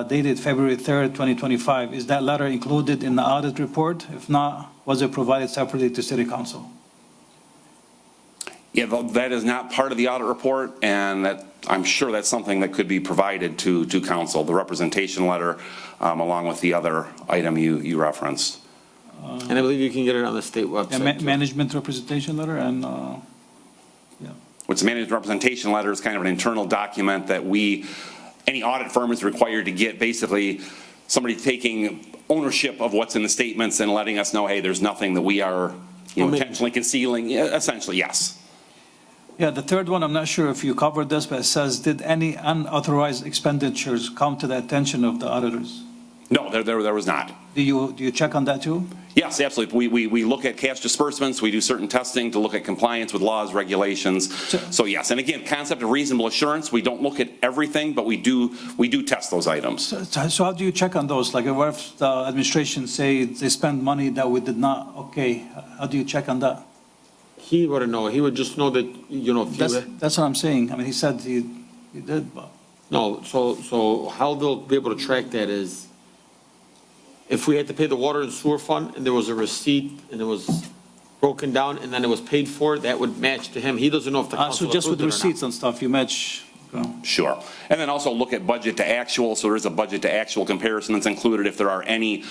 dated February 3rd, 2025. Is that letter included in the audit report? If not, was it provided separately to city council? Yeah, that is not part of the audit report, and I'm sure that's something that could be provided to council, the representation letter, along with the other item you referenced. And I believe you can get it on the state website. too. management representation letter and, yeah. What's a managed representation letter is kind of an internal document that any audit firm is required to get, basically somebody taking ownership of what's in the statements and letting us know, hey, there's nothing that we are intentionally concealing. Yeah, essentially, yes. Yeah, the third one, I'm not sure if you covered this, but it says, did any unauthorized expenditures come to the attention of the auditors? No, there was not. Do you check on that too? Yes, absolutely. We look at cash disbursements. We do certain testing to look at compliance with laws, regulations. So yes, and again, concept of reasonable assurance, we don't look at everything, but we do test those items. So how do you check on those? Like, what if the administration say they spend money that we did not, okay, how do you check on that? He wouldn't know. He would just know that, if That's what I'm saying. I mean, he said he did, but. No, so how they'll be able to track that is, if we had to pay the water and sewer fund, and there was a receipt, and it was broken down, and then it was paid for, that would match to him. He doesn't know if the council So just with approved it or not. receipts and stuff, you match. Sure. And then also look at budget to actual, so there is a budget to actual comparison that's included. If there are any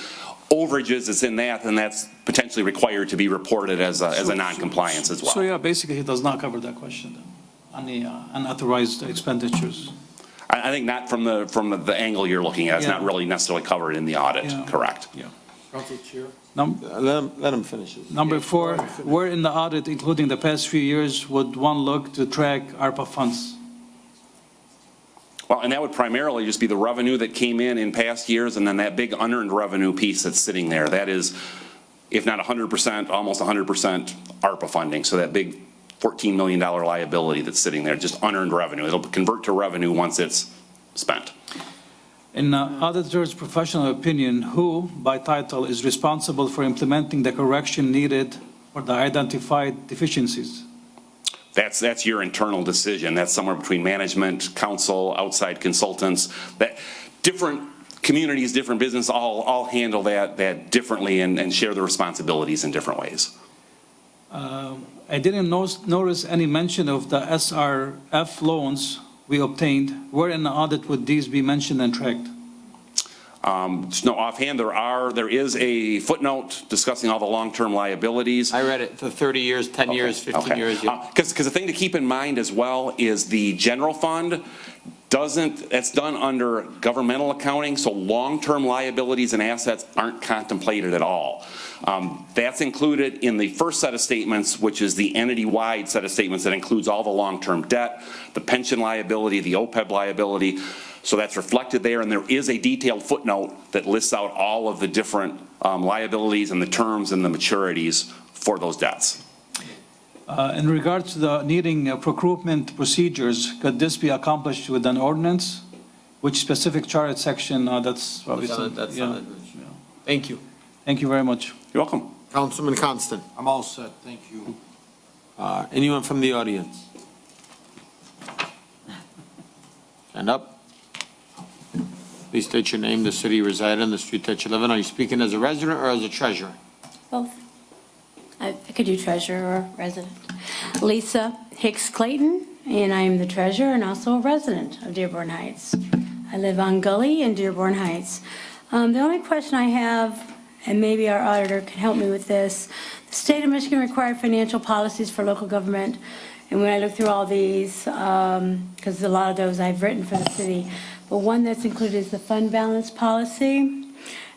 overages that's in that, then that's potentially required to be reported as a non-compliance as well. So yeah, basically, he does not cover that question then, on the unauthorized expenditures. I think not from the angle you're looking at. It's not Yeah. really necessarily covered in the audit, Yeah. correct? Yeah. Council Chair. Let him finish it. Number four, where in the audit, including the past few years, would one look to track ARPA funds? Well, and that would primarily just be the revenue that came in past years, and then that big unearned revenue piece that's sitting there. That is, if not 100%, almost 100% ARPA funding. So that big $14 million liability that's sitting there, just unearned revenue. It'll convert to revenue once it's spent. In auditor's professional opinion, who, by title, is responsible for implementing the correction needed for the identified deficiencies? That's your internal decision. That's somewhere between management, council, outside consultants. That different communities, different business, all handle that differently and share the responsibilities in different ways. I didn't notice any mention of the SRF loans we obtained. Where in the audit would these be mentioned and tracked? Just no offhand, there is a footnote discussing all the long-term liabilities. I read it for 30 years, 10 years, 15 years. Yeah. Because the thing to keep in mind as well is the general fund that's done under governmental accounting, so long-term liabilities and assets aren't contemplated at all. That's included in the first set of statements, which is the entity-wide set of statements that includes all the long-term debt, the pension liability, the OPEB liability. So that's reflected there, and there is a detailed footnote that lists out all of the different liabilities and the terms and the maturities for those debts. In regards to the needing procurement procedures, could this be accomplished with an ordinance? Which specific charter section, that's obviously. That's yeah. on it. Thank you. Thank you very much. You're welcome. Councilman Constant. I'm all set, thank you. Anyone from the audience? Stand up. Please state your name, the city you reside in, the street that you live in. Are you speaking as a resident or as a treasurer? Both. I could do treasurer or resident. Lisa Hicks Clayton, and I am the treasurer and also a resident of Dearborn Heights. I live on Gully in Dearborn Heights. The only question I have, and maybe our auditor can help me with this, the state of Michigan required financial policies for local government. And when I look through all these, because a lot of those I've written for the city, but one that's included is the fund balance policy.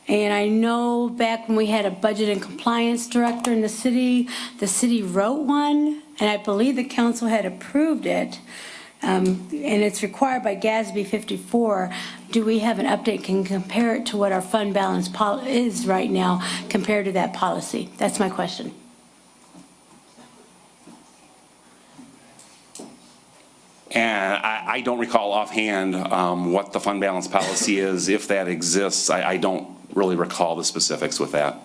And I know back when we had a budget and compliance director in the city wrote one, and I believe the council had approved it. And it's required by GASB 54. Do we have an update, can compare it to what our fund balance is right now compared to that policy? That's my question. And I don't recall offhand what the fund balance policy is, if that exists. I don't really recall the specifics with that.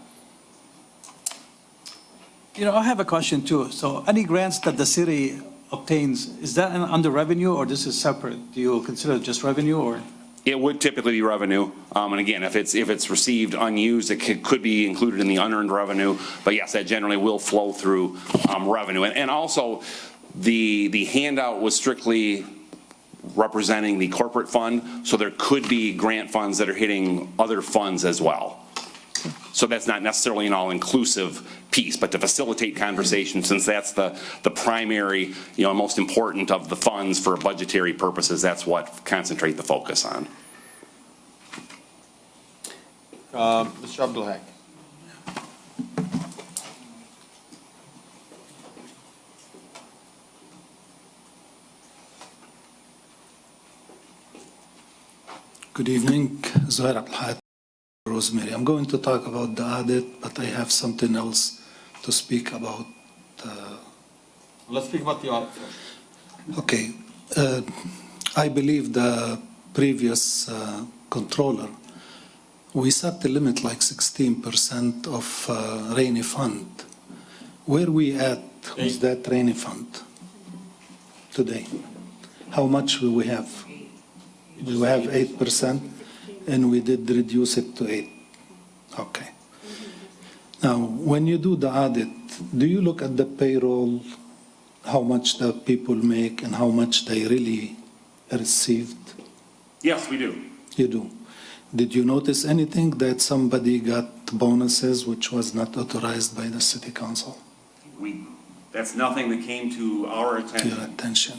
I have a question too. So any grants that the city obtains, is that under revenue or this is separate? Do you consider it just revenue or? It would typically be revenue. And again, if it's received unused, it could be included in the unearned revenue. But yes, that generally will flow through revenue. And also, the handout was strictly representing the corporate fund, so there could be grant funds that are hitting other funds as well. So that's not necessarily an all-inclusive piece, but to facilitate conversation, since that's the primary, most important of the funds for budgetary purposes, that's what concentrate the focus on. Mr. Abdulhak. Good evening, Zuhair Abdulhak, Rosemary. I'm going to talk about the audit, but I have something else to speak about. Let's speak about the audit first. Okay, I believe the previous controller, we set the limit like 16% of rainy fund. Where we at with that rainy fund today? How much will we have? We have 8%, and we did reduce it to 8. Okay. Now, when you do the audit, do you look at the payroll, how much the people make and how much they really received? Yes, we do. You do. Did you notice anything that somebody got bonuses which was not authorized by the city council? That's nothing that came to our attention.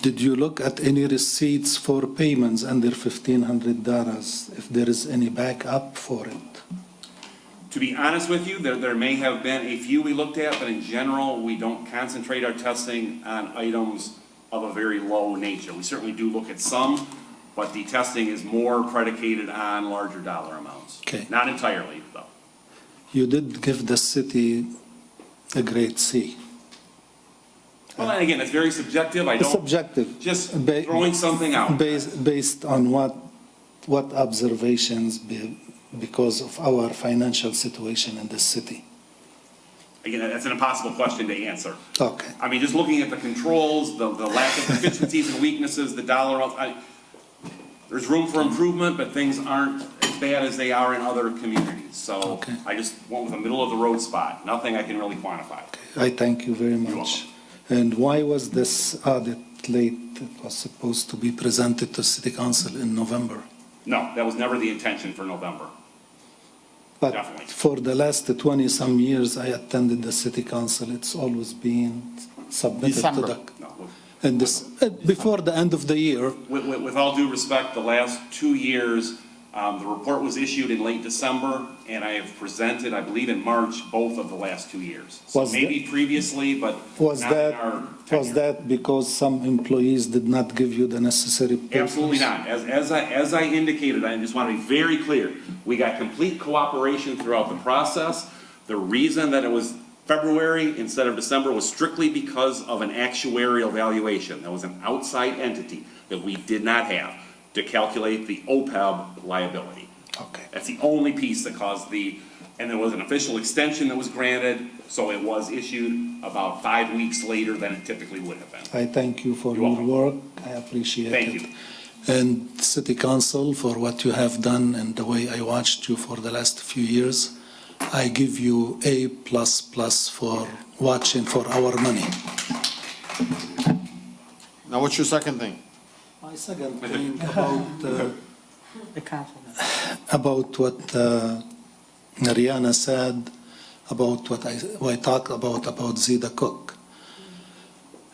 Did you look at any receipts for payments under $1,500, if there is any backup for it? To be honest with you, there may have been a few we looked at, but in general, we don't concentrate our testing on items of a very low nature. We certainly do look at some, but the testing is more predicated on larger dollar amounts. Okay. Not entirely, though. You did give the city a grade C. Well, and again, it's very subjective. I It's don't, subjective. just throwing something out. Based on what observations because of our financial situation in the city? Again, that's an impossible question to answer. Okay. I mean, just looking at the controls, the lack of deficiencies and weaknesses, the dollar, there's room for improvement, but things aren't as bad as they are in other communities. So Okay. I just went with a middle of the road spot. Nothing I can really quantify. I thank you very You're much. welcome. And why was this audit late? It was supposed to be presented to City Council in November. No, that was never the intention for November. But Definitely. for the last 20-some years, I attended the City Council. It's always been submitted December. to the, No. and this, before the end of the year. With all due respect, the last 2 years, the report was issued in late December, and I have presented, I believe in March, both of the last 2 years. So Was maybe previously, but Was not in that, our was tenure. that because some employees did not give you the necessary papers? Absolutely not. As I indicated, I just want to be very clear. We got complete cooperation throughout the process. The reason that it was February instead of December was strictly because of an actuarial valuation. That was an outside entity that we did not have to calculate the OPEB liability. Okay. That's the only piece that caused and there was an official extension that was granted, so it was issued about 5 weeks later than it typically would have been. I thank you for You're your welcome. work. I appreciate it. Thank you. And City Council for what you have done and the way I watched you for the last few years. I give you A++ for watching for our money. Now, what's your second thing? My second thing about what Mariana said, about what I talked about Zita Cook.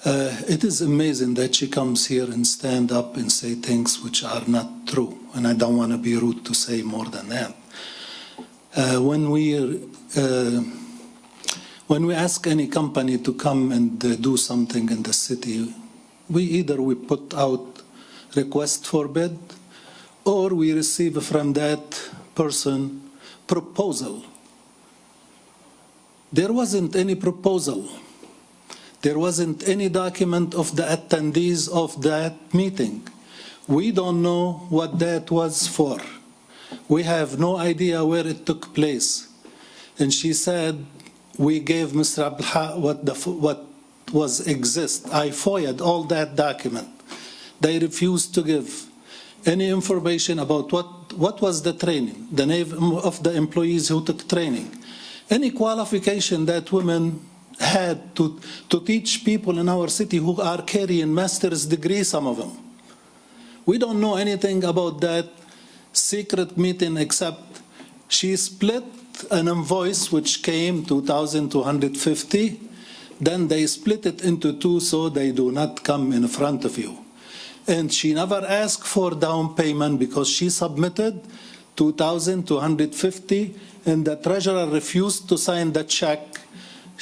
It is amazing that she comes here and stand up and say things which are not true, and I don't want to be rude to say more than that. When we ask any company to come and do something in the city, we put out request for bid, or we receive from that person proposal. There wasn't any proposal. There wasn't any document of the attendees of that meeting. We don't know what that was for. We have no idea where it took place. And she said, we gave Mr. Abdulhak what was exist. I FOIA'd all that document. They refused to give any information about what was the training, the name of the employees who took training, any qualification that women had to teach people in our city who are carrying master's degree, some of them. We don't know anything about that secret meeting except She split an invoice which came 2,250, then they split it into two so they do not come in front of you. And she never asked for down payment because she submitted 2,250 and the treasurer refused to sign the check.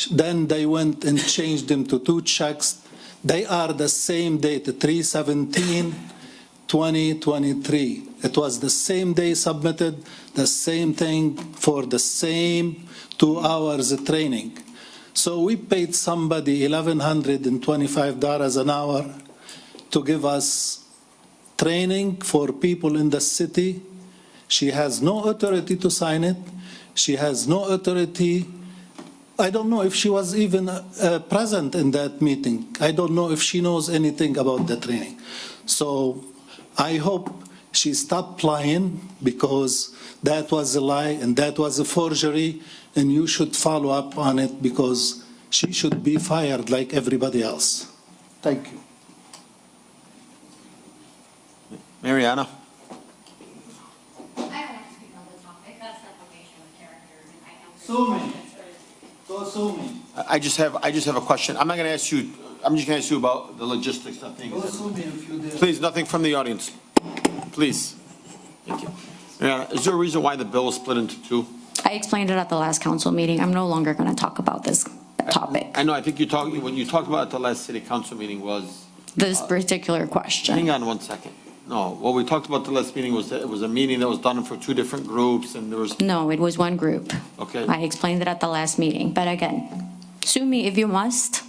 Then they went and changed them to two checks. They are the same date, 3/17/2023. It was the same day submitted, the same thing for the same 2 hours training. So we paid somebody $1,125 an hour to give us training for people in the city. She has no authority to sign it. She has no authority. I don't know if she was even present in that meeting. I don't know if she knows anything about the training. So I hope she stopped lying, because that was a lie and that was a forgery, and you should follow up on it because she should be fired like everybody else. Thank you. Mariana? I don't want to speak on the topic. That's defamation of character, and I don't. Sue me. Go sue me. I just have a question. I'm not going to ask you, I'm just going to ask you about the logistics of things. Go sue me if you dare. Please, nothing from the audience. Please. Thank you. Mariana, is there a reason why the bill was split into two? I explained it at the last council meeting. I'm no longer going to talk about this topic, I know, I think when you talked about it at the last city council meeting was, this particular question. hang on one second. No, what we talked about at the last meeting was that it was a meeting that was done for two different groups and there was, No, it was one group. okay. I explained it at the last meeting, but again, sue me if you must.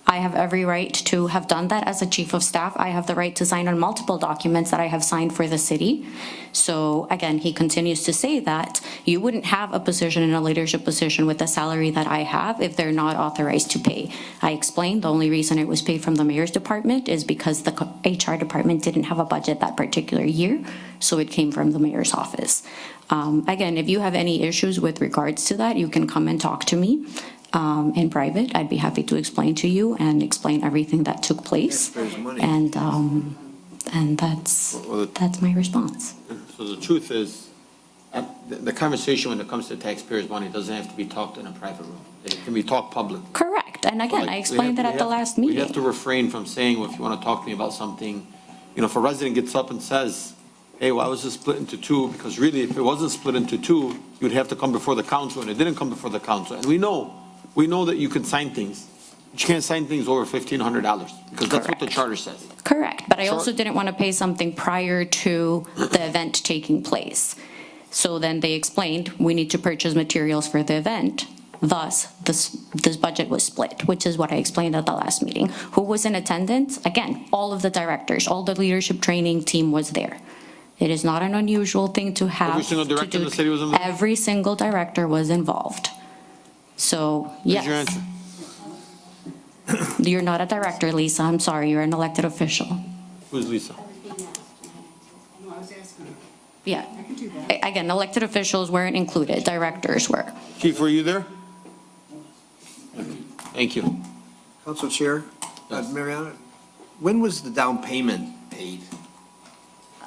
I have every right to have done that as a chief of staff. I have the right to sign on multiple documents that I have signed for the city. So again, he continues to say that you wouldn't have a position in a leadership position with the salary that I have if they're not authorized to pay. I explained the only reason it was paid from the mayor's department is because the HR department didn't have a budget that particular year, so it came from the mayor's office. Again, if you have any issues with regards to that, you can come and talk to me. In private, I'd be happy to explain to you and explain everything that took place. Taxpayers' money. And that's my response. So the truth is, the conversation when it comes to taxpayers' money doesn't have to be talked in a private room. It can be talked public. Correct. And again, I explained that at the last We have meeting. to refrain from saying, well, if you want to talk to me about something, if a resident gets up and says, hey, why was this split into two? Because really, if it wasn't split into two, you'd have to come before the council, and it didn't come before the council. And we know that you can sign things, but you can't sign things over $1,500, because that's what the charter says. Correct. But I Sure. also didn't want to pay something prior to the event taking place. So then they explained, we need to purchase materials for the event. Thus, this budget was split, which is what I explained at the last meeting. Who was in attendance? Again, all of the directors, all the leadership training team was there. It is not an unusual thing to have. Every single director in the city was involved? Every single director was involved. So, Here's your yes. answer. You're not a director, Lisa. I'm sorry. You're an elected official. Who's Lisa? Yeah. Again, elected officials weren't included. Directors were. Chief, were you there? Thank you. Council Chair, Yes. Mariana, when was the down payment paid?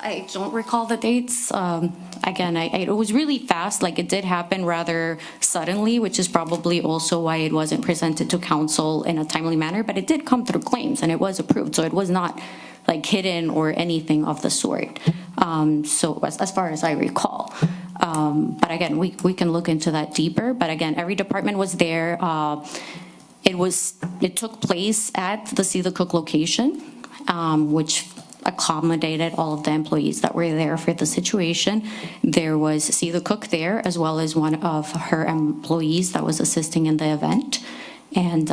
I don't recall the dates. Again, it was really fast, like it did happen rather suddenly, which is probably also why it wasn't presented to council in a timely manner, but it did come through claims and it was approved, so it was not like hidden or anything of the sort. So as far as I recall. But again, we can look into that deeper, but again, every department was there. It took place at the See the Cook location, which accommodated all of the employees that were there for the situation. There was See the Cook there, as well as one of her employees that was assisting in the event. And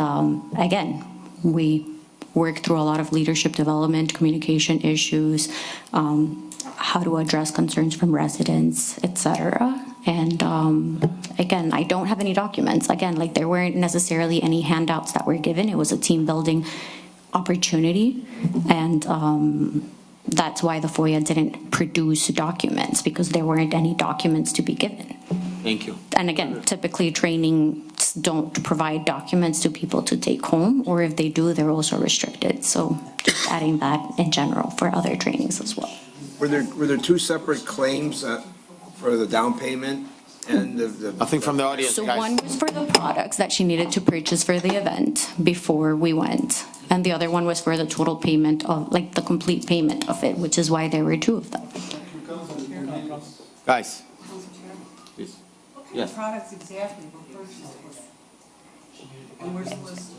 again, we worked through a lot of leadership development, communication issues, how to address concerns from residents, et cetera. And again, I don't have any documents. Again, like there weren't necessarily any handouts that were given. It was a team building opportunity. And that's why the FOIA didn't produce documents, because there weren't any documents to be given. Thank you. And again, typically trainings don't provide documents to people to take home, or if they do, they're also restricted. So just adding that in general for other trainings as well. Were there two separate claims for the down payment? And the. Nothing from the audience, So guys. one was for the products that she needed to purchase for the event before we went. And the other one was for the total payment of, like, the complete payment of it, which is why there were two of them. Guys. Please. Yes. Products exactly were purchased for that? And where's the list?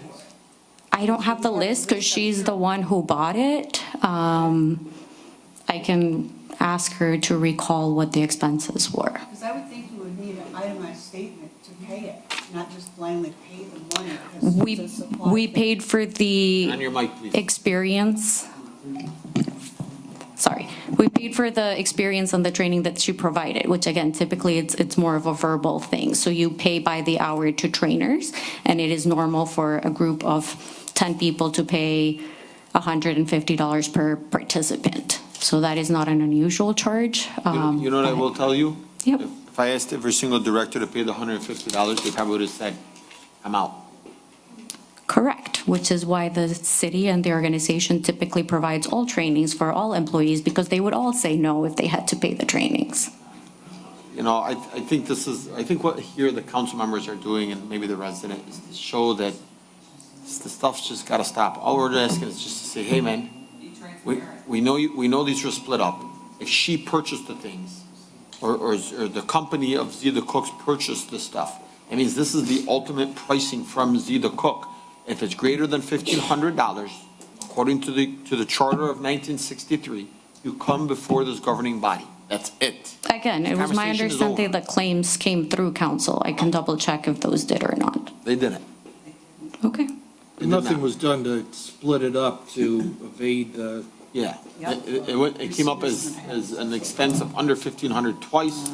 I don't have the list because she's the one who bought it. I can ask her to recall what the expenses were. Because I would think you would need an itemized statement to pay it, not just blindly pay the money. because it's a supply We thing. paid for the On your mic, please. experience. Sorry, we paid for the experience and the training that she provided, which again, typically it's more of a verbal thing. So you pay by the hour to trainers, and it is normal for a group of 10 people to pay $150 per participant. So that is not an unusual charge. You know what I will tell you? Yep. If I asked every single director to pay the $150, they probably would have said, I'm out. Correct, which is why the city and the organization typically provides all trainings for all employees, because they would all say no if they had to pay the trainings. You know, I think I think what here the council members are doing, and maybe the resident, is to show that the stuff's just gotta stop. All we're asking is just to say, hey, man, we know these were split up. If she purchased the things, or the company of Z the Cooks purchased the stuff, it means this is the ultimate pricing from Z the Cook. If it's greater than $1,500, according to the charter of 1963, you come before this governing body. That's it. Again, it was my Conversation is understanding over. that claims came through council. I can double check if those did or not. They didn't. Okay. Nothing was done to split it up to evade the. Yeah. Yep. It came up as an expense of under $1,500 twice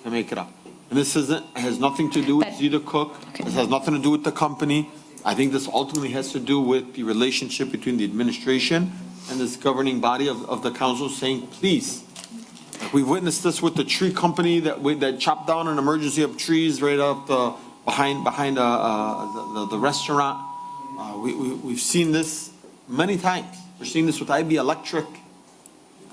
to make it up. And this has nothing to do with But- Z the Cook. Okay. This has nothing to do with the company. I think this ultimately has to do with the relationship between the administration and this governing body of the council saying, please. Like, we've witnessed this with the tree company that chopped down an emergency of trees right up behind the restaurant. We've seen this many times. We're seeing this with IB Electric.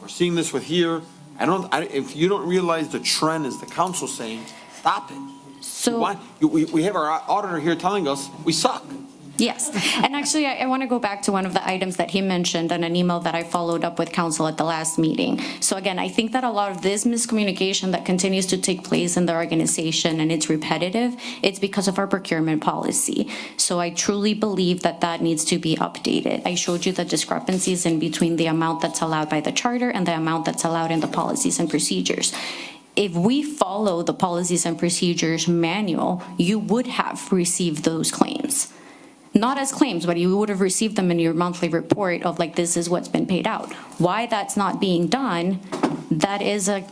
We're seeing this with here. If you don't realize the trend is the council saying, stop it. So. Why? We have our auditor here telling us we suck. Yes, and actually, I want to go back to one of the items that he mentioned in an email that I followed up with council at the last meeting. So again, I think that a lot of this miscommunication that continues to take place in the organization, and it's repetitive, it's because of our procurement policy. So I truly believe that that needs to be updated. I showed you the discrepancies in between the amount that's allowed by the charter and the amount that's allowed in the policies and procedures. If we follow the policies and procedures manual, you would have received those claims. Not as claims, but you would have received them in your monthly report of like, this is what's been paid out. Why that's not being done, that is a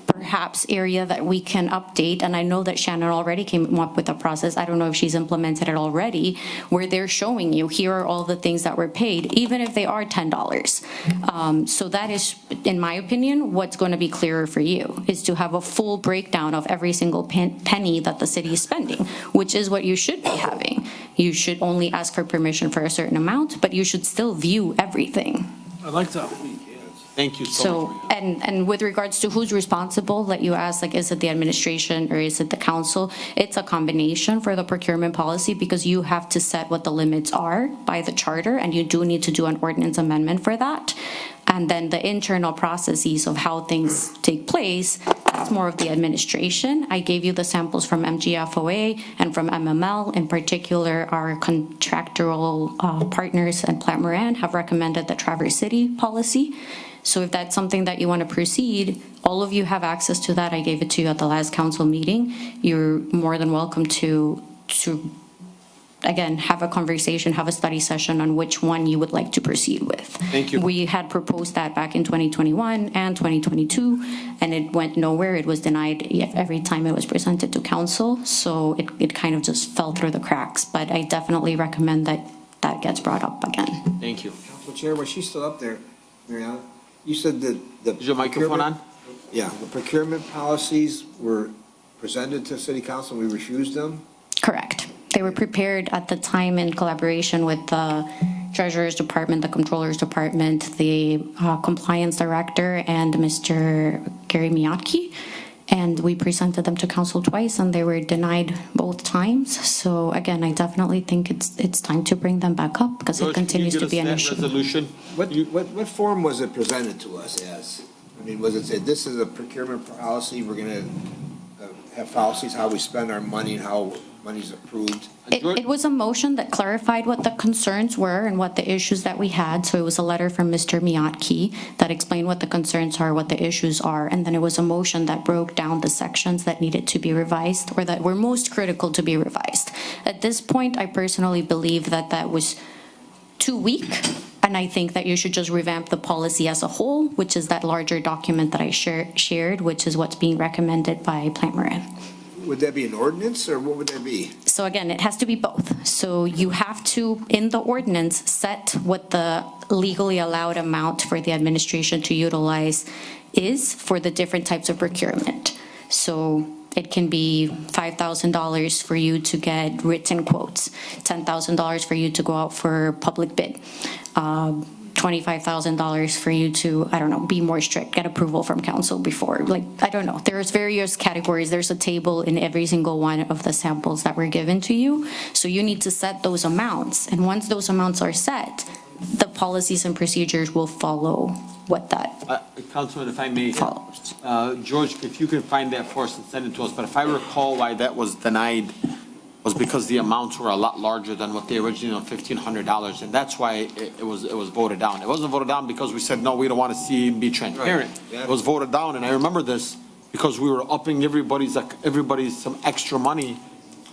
perhaps area that we can update. And I know that Shannon already came up with a process. I don't know if she's implemented it already, where they're showing you, here are all the things that were paid, even if they are $10. So that is, in my opinion, what's going to be clearer for you, is to have a full breakdown of every single penny that the city is spending, which is what you should be having. You should only ask for permission for a certain amount, but you should still view everything. I'd like to. Thank you so So, much. and with regards to who's responsible, that you asked, like, is it the administration or is it the council? It's a combination for the procurement policy, because you have to set what the limits are by the charter, and you do need to do an ordinance amendment for that. And then the internal processes of how things take place, that's more of the administration. I gave you the samples from MGFOA and from MML. In particular, our contractual partners and Plant Moran have recommended the Traverse City policy. So if that's something that you want to proceed, all of you have access to that. I gave it to you at the last council meeting. You're more than welcome to again, have a conversation, have a study session on which one you would like to proceed with. Thank you. We had proposed that back in 2021 and 2022, and it went nowhere. It was denied every time it was presented to council. So it kind of just fell through the cracks. But I definitely recommend that that gets brought up again. Thank you. Council Chair, while she's still up there, Mariana, you said that the. Is your microphone on? Yeah, the procurement policies were presented to city council, we refused them? Correct. They were prepared at the time in collaboration with the Treasurer's Department, the Comptroller's Department, the Compliance Director, and Mr. Gary Miyake. And we presented them to council twice and they were denied both times. So again, I definitely think it's time to bring them back up because it George, can you continues get to us be an that issue. resolution? What form was it presented to us as? I mean, was it said, this is a procurement policy, we're gonna have policies, how we spend our money and how money's approved? It was a motion that clarified what the concerns were and what the issues that we had. So it was a letter from Mr. Miyake that explained what the concerns are, what the issues are. And then it was a motion that broke down the sections that needed to be revised or that were most critical to be revised. At this point, I personally believe that that was too weak. And I think that you should just revamp the policy as a whole, which is that larger document that I shared, which is what's being recommended by Plant Moran. Would that be an ordinance, or what would that be? So again, it has to be both. So you have to, in the ordinance, set what the legally allowed amount for the administration to utilize is for the different types of procurement. So it can be $5,000 for you to get written quotes, $10,000 for you to go out for public bid, $25,000 for you to, I don't know, be more strict, get approval from council before, like, I don't know. There's various categories. There's a table in every single one of the samples that were given to you. So you need to set those amounts. And once those amounts are set, the policies and procedures will follow what that Councilman, if I may, follows. George, if you can find that for us and send it to us, but if I recall why that was denied was because the amounts were a lot larger than what they originally, $1,500, and that's why it was voted down. It wasn't voted down because we said, no, we don't want to see and be transparent. Right. Yeah. It was voted down, and I remember this because we were upping everybody's some extra money,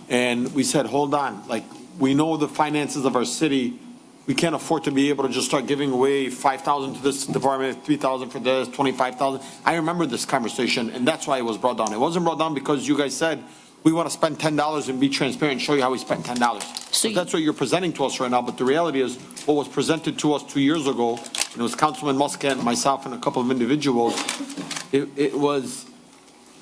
and we said, hold on, like, we know the finances of our city. We can't afford to be able to just start giving away $5,000 to this department, $3,000 for this, $25,000. I remember this conversation, and that's why it was brought down. It wasn't brought down because you guys said, we want to spend $10 and be transparent and show you how we spent $10. So that's what you're presenting to us right now, but the reality is what was presented to us 2 years ago, and it was Councilman Muscat, myself, and a couple of individuals, it was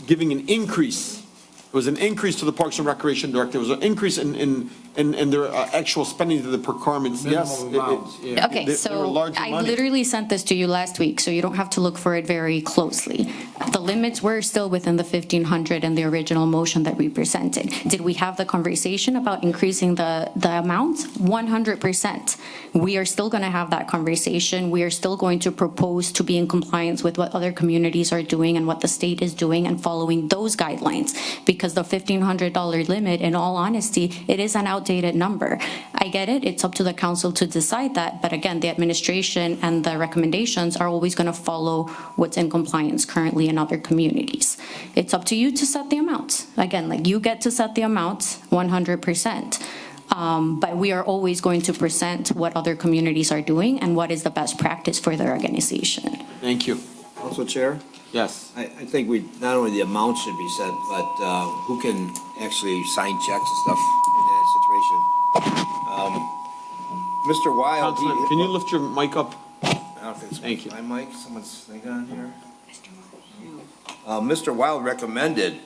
giving an increase. It was an increase to the Parks and Recreation Director. It was an increase in their actual spending to the procurements. Yes. Okay, They were so larger I money. literally sent this to you last week, so you don't have to look for it very closely. The limits were still within the 1,500 in the original motion that we presented. Did we have the conversation about increasing the amounts? 100%. We are still going to have that conversation. We are still going to propose to be in compliance with what other communities are doing and what the state is doing and following those guidelines. Because the $1,500 limit, in all honesty, it is an outdated number. I get it. It's up to the council to decide that. But again, the administration and the recommendations are always going to follow what's in compliance currently in other communities. It's up to you to set the amounts. Again, like, you get to set the amounts 100%. But we are always going to present what other communities are doing and what is the best practice for their organization. Thank you. Council Chair? Yes. I think not only the amount should be set, but who can actually sign checks and stuff in that situation. Mr. Wild. Councilman, can you lift your mic up? I don't know if it's Thank you. my mic, someone's thing on here. Mr. Wild recommended,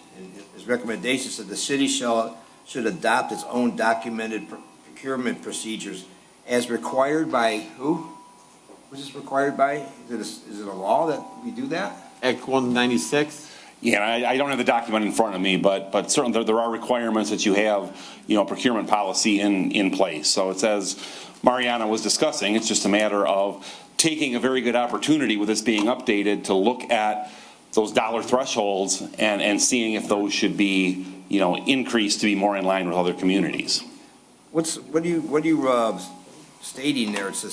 his recommendation said the city should adopt its own documented procurement procedures as required by who? Who's this required by? Is it a law that we do that? Act 196. Yeah, I don't have the document in front of me, but certainly there are requirements that you have, procurement policy in place. So it's, as Mariana was discussing, it's just a matter of taking a very good opportunity with this being updated to look at those dollar thresholds and seeing if those should be, increased to be more in line with other communities. What are you stating there? It's a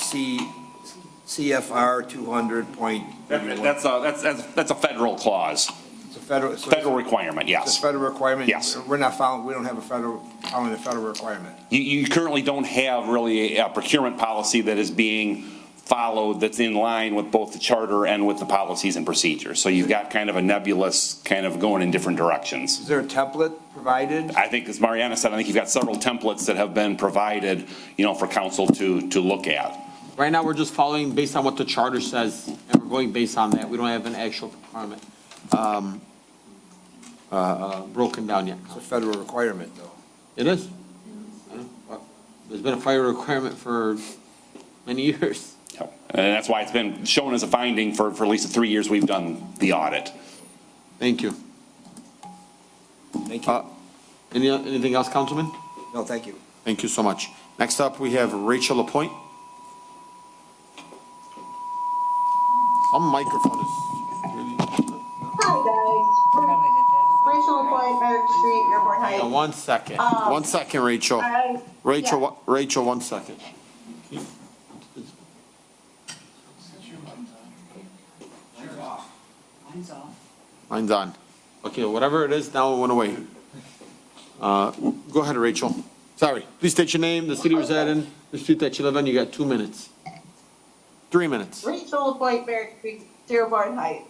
CFR 200 point. That's a federal clause. It's a federal. Federal requirement, yes. It's a federal requirement? Yes. We're not following, we don't have following a federal requirement. You currently don't have really a procurement policy that is being followed that's in line with both the charter and with the policies and procedures. So you've got kind of a nebulous kind of going in different directions. Is there a template provided? I think, as Mariana said, I think you've got several templates that have been provided, for council to look at. Right now, we're just following based on what the charter says, and we're going based on that. We don't have an actual requirement broken down yet. It's a federal requirement, though. It is. There's been a fire requirement for many years. And that's why it's been shown as a finding for at least the 3 years we've done the audit. Thank you. Thank you. Anything else, Councilman? No, thank you. Thank you so much. Next up, we have Rachel Lapointe. Some microphone is really. Hi, guys. Rachel LaPointe, Merrick Street, Dearborn Heights. One second. 1 second, Rachel. Rachel, 1 second. Mine's off. Mine's on. Okay, whatever it is, now it went away. Go ahead, Rachel. Sorry. Please state your name, the city you reside in, the street that you live on. You got 2 minutes. 3 minutes. Rachel LaPointe, Merrick Street, Dearborn Heights.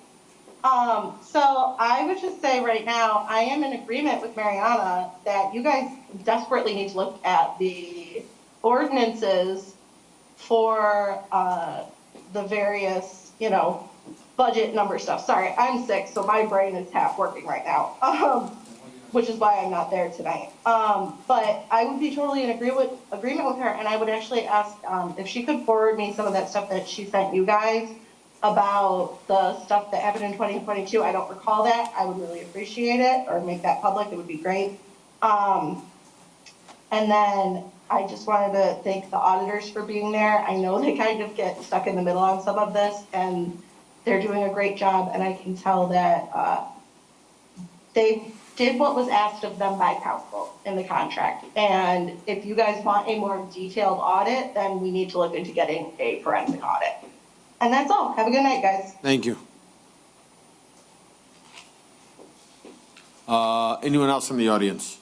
So I would just say right now, I am in agreement with Mariana that you guys desperately need to look at the ordinances for, the various, budget number stuff. Sorry, I'm sick, so my brain is half working right now. Which is why I'm not there tonight. But I would be totally in agreement with her, and I would actually ask if she could forward me some of that stuff that she sent you guys about the stuff that happened in 2022. I don't recall that. I would really appreciate it, or make that public. It would be great. And then I just wanted to thank the auditors for being there. I know they kind of get stuck in the middle on some of this, and they're doing a great job, and I can tell that they did what was asked of them by council in the contract. And if you guys want a more detailed audit, then we need to look into getting a forensic audit. And that's all. Have a good night, guys. Thank you. Anyone else in the audience?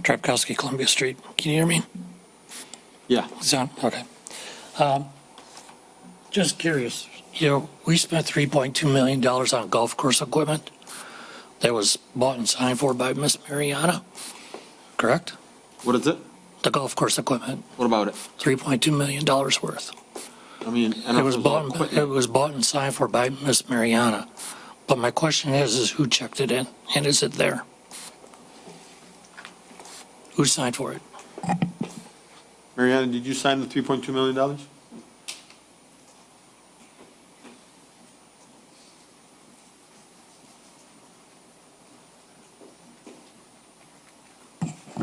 Trapkowski, Columbia Street. Can you hear me? Yeah. Sound okay. Just curious, we spent $3.2 million on golf course equipment that was bought and signed for by Miss Mariana, correct? What is it? The golf course equipment, What about it? $3.2 million worth. I mean, It was bought and signed for by Miss Mariana. But my question is who checked it in, and is it there? Who signed for it? Mariana, did you sign the $3.2 million?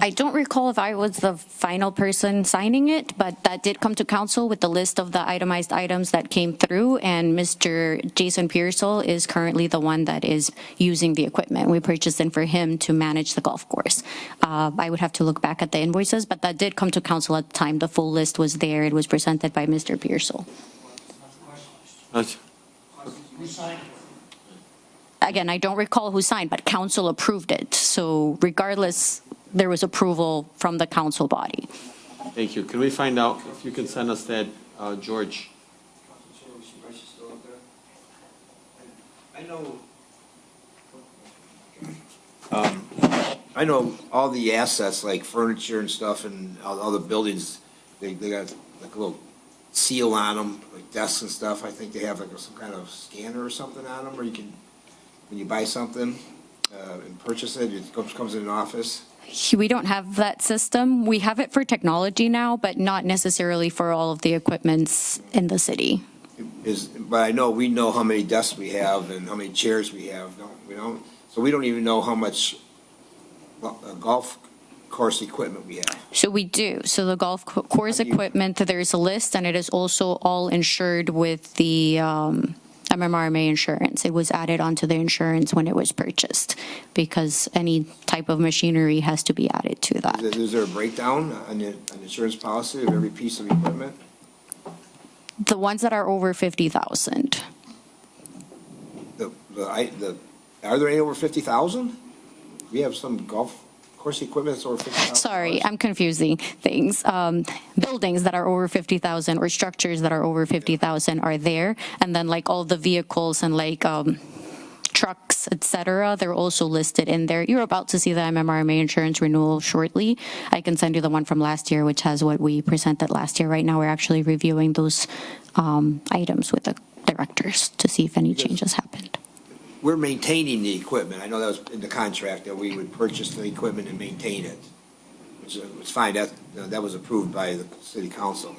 I don't recall if I was the final person signing it, but that did come to council with the list of the itemized items that came through, and Mr. Jason Pearsall is currently the one that is using the equipment. We purchased it for him to manage the golf course. I would have to look back at the invoices, but that did come to council at the time. The full list was there. It was presented by Mr. Pearsall. Who signed it? Again, I don't recall who signed, but council approved it. So regardless, there was approval from the council body. Thank you. Can we find out if you can send us that, George? I know all the assets like furniture and stuff and all the buildings, they got like a little seal on them, like desks and stuff. I think they have like some kind of scanner or something on them, or you can, when you buy something and purchase it, it comes in an office. We don't have that system. We have it for technology now, but not necessarily for all of the equipments in the city. But I know we know how many desks we have and how many chairs we have, don't we? Don't. So we don't even know how much golf course equipment we have. So we do. So the golf course equipment, there's a list, and it is also all insured with the MMRMA insurance. It was added onto the insurance when it was purchased, because any type of machinery has to be added to that. Is there a breakdown on the insurance policy of every piece of equipment? The ones that are over 50,000. Are there any over 50,000? We have some golf course equipment that's over 50,000. Sorry, I'm confusing things. Buildings that are over 50,000 or structures that are over 50,000 are there. And then like all the vehicles and like trucks, et cetera, they're also listed in there. You're about to see the MMRMA insurance renewal shortly. I can send you the one from last year, which has what we presented last year. Right now, we're actually reviewing those items with the directors to see if any changes happened. We're maintaining the equipment. I know that was in the contract that we would purchase the equipment and maintain it. which was fine, that was approved by the city council.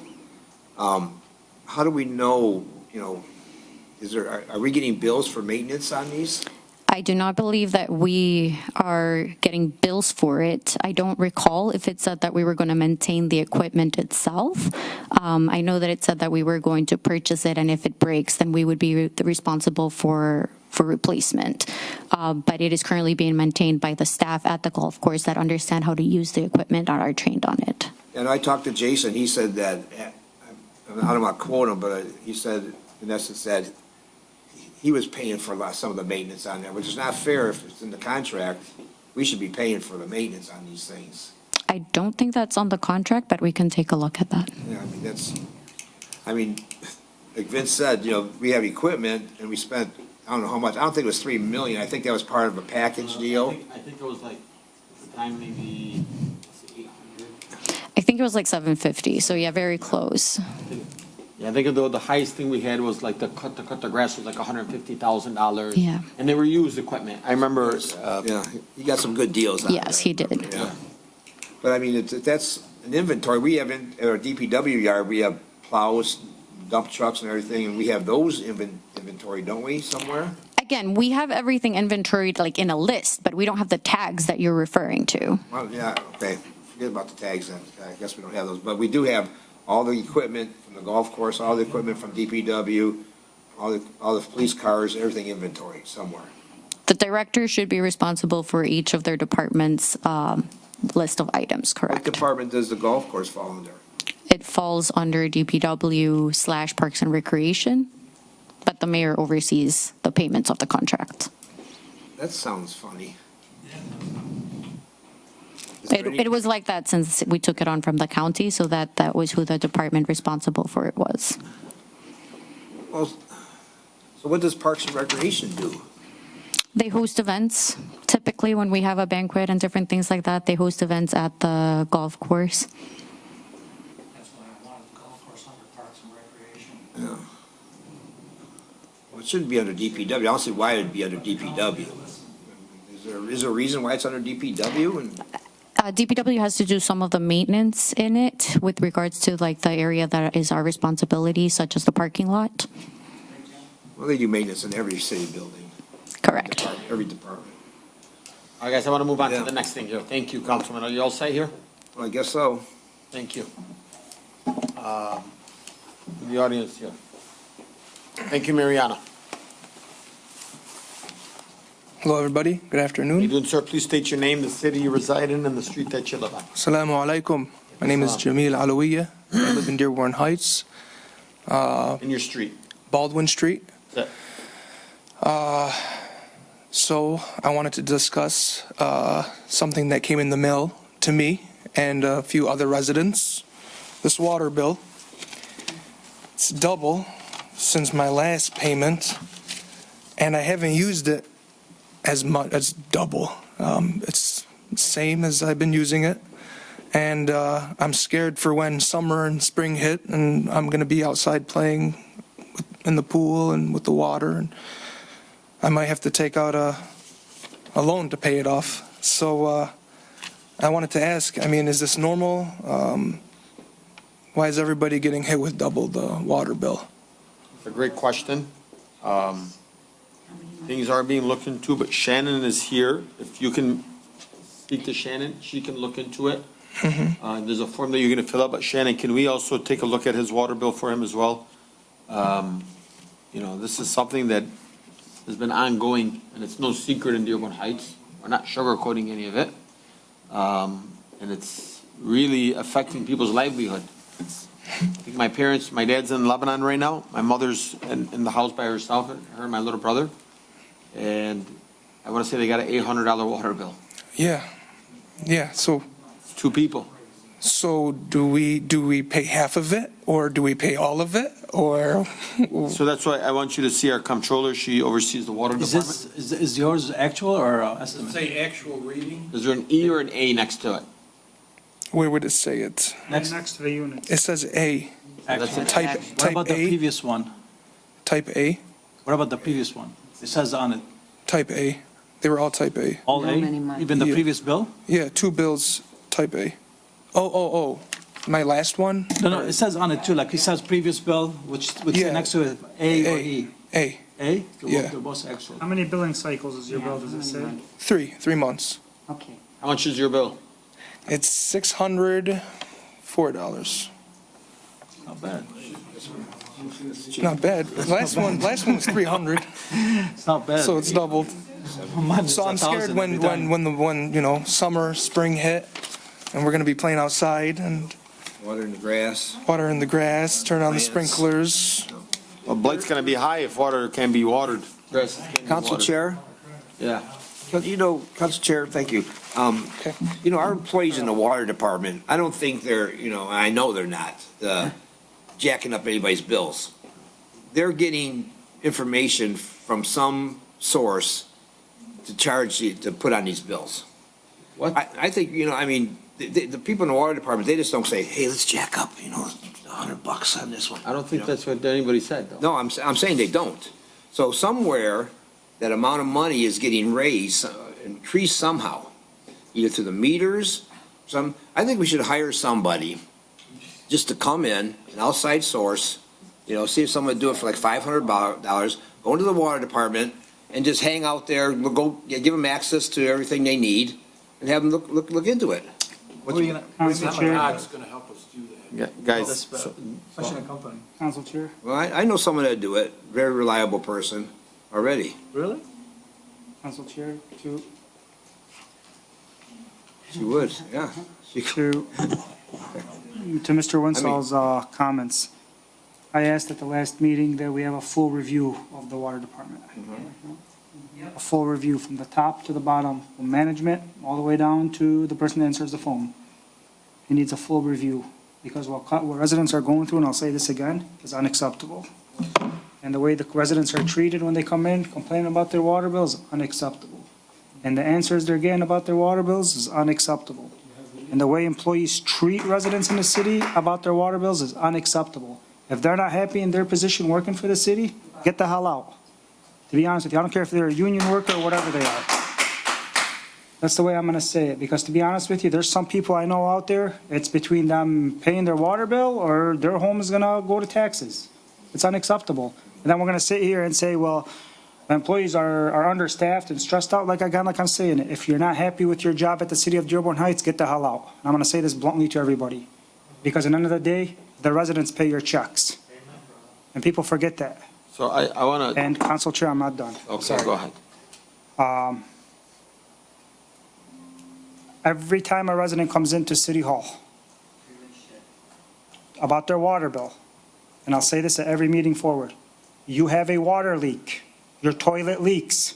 How do we know, are we getting bills for maintenance on these? I do not believe that we are getting bills for it. I don't recall if it said that we were going to maintain the equipment itself. I know that it said that we were going to purchase it, and if it breaks, then we would be responsible for replacement. But it is currently being maintained by the staff at the golf course that understand how to use the equipment and are trained on it. And I talked to Jason, he said that, I don't want to quote him, but he said, in essence, that he was paying for some of the maintenance on there, which is not fair if it's in the contract. We should be paying for the maintenance on these things. I don't think that's on the contract, but we can take a look at that. Yeah, like Vince said, we have equipment and we spent, I don't know how much, I don't think it was 3 million. I think that was part of a package deal. I think it was like, at the time, maybe 800. I think it was like 750, so yeah, very close. Yeah, I think the highest thing we had was like to cut the grass was like $150,000. Yeah. And they were used equipment. I remember, Yeah, he got some good deals on Yes, that. he did. Yeah. But that's an inventory. We have at our DPW yard, we have plows, dump trucks and everything, and we have those inventory, don't we, somewhere? Again, we have everything inventoried like in a list, but we don't have the tags that you're referring to. Well, yeah, okay, forget about the tags then. I guess we don't have those, but we do have all the equipment from the golf course, all the equipment from DPW, all the police cars, everything inventory somewhere. The director should be responsible for each of their departments' list of items, What correct? department does the golf course fall under? It falls under DPW/Parks and Recreation, but the mayor oversees the payments of the contract. That sounds funny. Is there any- It was like that since we took it on from the county, so that was who the department responsible for it was. Well, so what does Parks and Recreation do? They host events. Typically, when we have a banquet and different things like that, they host events at the golf course. That's why I wanted the golf course under Parks and Recreation. Yeah. Well, it shouldn't be under DPW. I don't see why it'd be under DPW. Is there a reason why it's under DPW? And DPW has to do some of the maintenance in it with regards to like the area that is our responsibility, such as the parking lot. well, they do maintenance in every city building. Correct. Every department. all right, guys, I want to move on to Yeah. the next thing here. Thank you, Councilman. Are you all set here? Well, I guess so. Thank you. The audience here. Thank you, Mariana. Hello, everybody. Good How you afternoon. doing, sir? Please state your name, the city you reside in, and the street that you live on. Assalamu alaikum. My name is Jamil Alawiya. I live in Dearborn Heights, In your street. Baldwin Street. That- So I wanted to discuss something that came in the mail to me and a few other residents. This water bill. It's double since my last payment, and I haven't used it as much as double. It's the same as I've been using it. And I'm scared for when summer and spring hit and I'm going to be outside playing in the pool and with the water. And I might have to take out a loan to pay it off. So I wanted to ask, is this normal? Why is everybody getting hit with double the water bill? It's a great question. Things are being looked into, but Shannon is here. If you can speak to Shannon, she can look into it. There's a form that you're going to fill out, but Shannon, can we also take a look at his water bill for him as well? This is something that has been ongoing, and it's no secret in Dearborn Heights. We're not sugarcoating any of it. And it's really affecting people's livelihood. I think my dad's in Lebanon right now. My mother's in the house by herself, her and my little brother. And I want to say they got an $800 water bill. Yeah. So It's two people. So do we pay half of it, or do we pay all of it, or? So that's why I want you to see our comptroller. She oversees the water department. Is yours actual or estimate? Say actual reading. Is there an E or an A next to it? Where would it say it? Next to the unit. It says A. That's it. Type What about the A. previous one? Type A. What about the previous one? It says on it, Type A. They were all type A. all A, even the Yeah. previous bill? Yeah, two bills, type A. My last one? No, it says on it too, like it says previous bill, which Yeah. next to it, A or E. A. A? Yeah. They're both actual. How many billing cycles is your bill, does it say? 3 months. Okay. How much is your bill? It's $604. Not bad. Not bad. Last one was 300, It's not bad. so it's doubled. Mine is So I'm scared 1,000 every time. when summer, spring hit, and we're gonna be playing outside and Water in the grass. water in the grass, turn on the Plants. sprinklers. Well, Blake's gonna be high if water can be watered. Grass can be Council watered. Chair, Yeah. Council Chair, thank you. Okay. Our employees in the water department, I don't think they're, I know they're not, jacking up anybody's bills. They're getting information from some source to charge you, to put on these bills. What? I think, the people in the water department, they just don't say, hey, let's jack up, $100 on this one. I don't think that's what anybody said, though. No, I'm saying they don't. So somewhere, that amount of money is getting raised, increased somehow, either through the meters, I think we should hire somebody just to come in, an outside source, see if someone would do it for like $500, go into the water department and just hang out there, give them access to everything they need and have them look into it. What are you gonna? Council Chair, God's gonna help us do that. Guys, Especially in a company. Council Chair. Well, I know someone that do it, very reliable person already. Really? Council Chair, to She would, yeah. to Mr. Winslow's comments. I asked at the last meeting that we have a full review of the water department. A full review from the top to the bottom, from management all the way down to the person that answers the phone. He needs a full review because what residents are going through, and I'll say this again, is unacceptable. And the way the residents are treated when they come in complaining about their water bills is unacceptable. And the answers they're getting about their water bills is unacceptable. And the way employees treat residents in the city about their water bills is unacceptable. If they're not happy in their position working for the city, get the hell out. To be honest with you, I don't care if they're a union worker or whatever they are. That's the way I'm gonna say it, because to be honest with you, there's some people I know out there, it's between them paying their water bill or their home is gonna go to taxes. It's unacceptable. And then we're gonna sit here and say, well, employees are understaffed and stressed out, like I'm saying it. If you're not happy with your job at the city of Dearborn Heights, get the hell out. And I'm gonna say this bluntly to everybody. Because at the end of the day, the residents pay your checks. And people forget that. so I wanna, And Council Chair, I'm not done. okay, go ahead. Every time a resident comes into City Hall about their water bill, and I'll say this at every meeting forward, you have a water leak, your toilet leaks.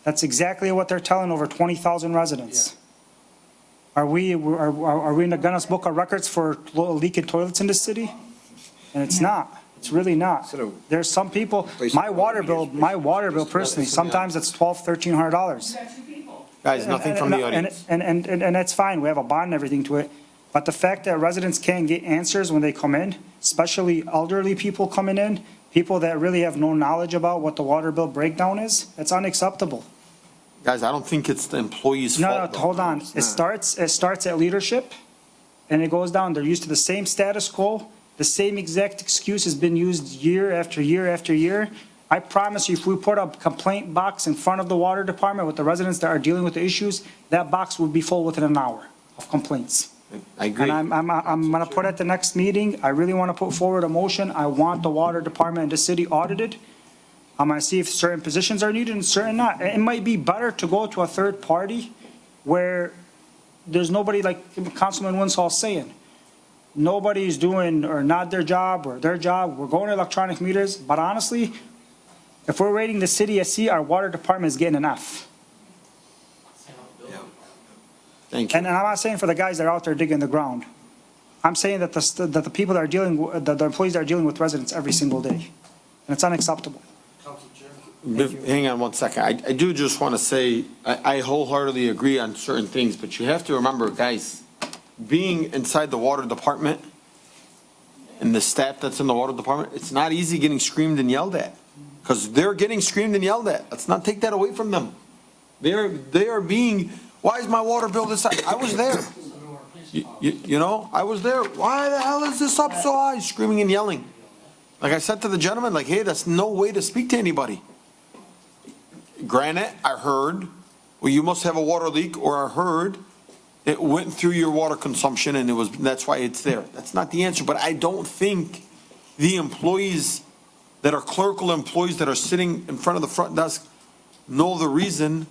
That's exactly what they're telling over 20,000 residents. Are we in the Guinness Book of Records for leaking toilets in the city? And it's not. It's really not. There's some people, my water bill personally, sometimes it's $1,200, $1,300. Guys, nothing from the audience. And that's fine, we have a bond and everything to it. But the fact that residents can't get answers when they come in, especially elderly people coming in, people that really have no knowledge about what the water bill breakdown is, that's unacceptable. Guys, I don't think it's the employee's No, fault. no, hold on. It starts at leadership and it goes down. They're used to the same status quo. The same exact excuse has been used year after year after year. I promise you, if we put a complaint box in front of the water department with the residents that are dealing with the issues, that box would be full within an hour of complaints. I agree. And I'm gonna put at the next meeting, I really wanna put forward a motion. I want the water department in the city audited. I'm gonna see if certain positions are needed and certain not. It might be better to go to a third party where there's nobody, like Councilman Winsall's saying. Nobody's doing or not their job or their job. We're going to electronic meters, but honestly, if we're rating the city as C, our water department is getting an F. Thank you. And I'm not saying for the guys that are out there digging the ground. I'm saying that the people that are dealing, the employees that are dealing with residents every single day. And it's unacceptable. Hang on one second. I do just want to say, I wholeheartedly agree on certain things, but you have to remember, guys, being inside the water department and the staff that's in the water department, it's not easy getting screamed and yelled at. Because they're getting screamed and yelled at. Let's not take that away from them. They are being, why is my water bill this high? I was there. You know, I was there. Why the hell is this up so high? Screaming and yelling. Like I said to the gentleman, like, hey, that's no way to speak to anybody. Granted, I heard, well, you must have a water leak, or I heard it went through your water consumption and that's why it's there. That's not the answer, but I don't think the employees that are clerical employees that are sitting in front of the front desk know the reason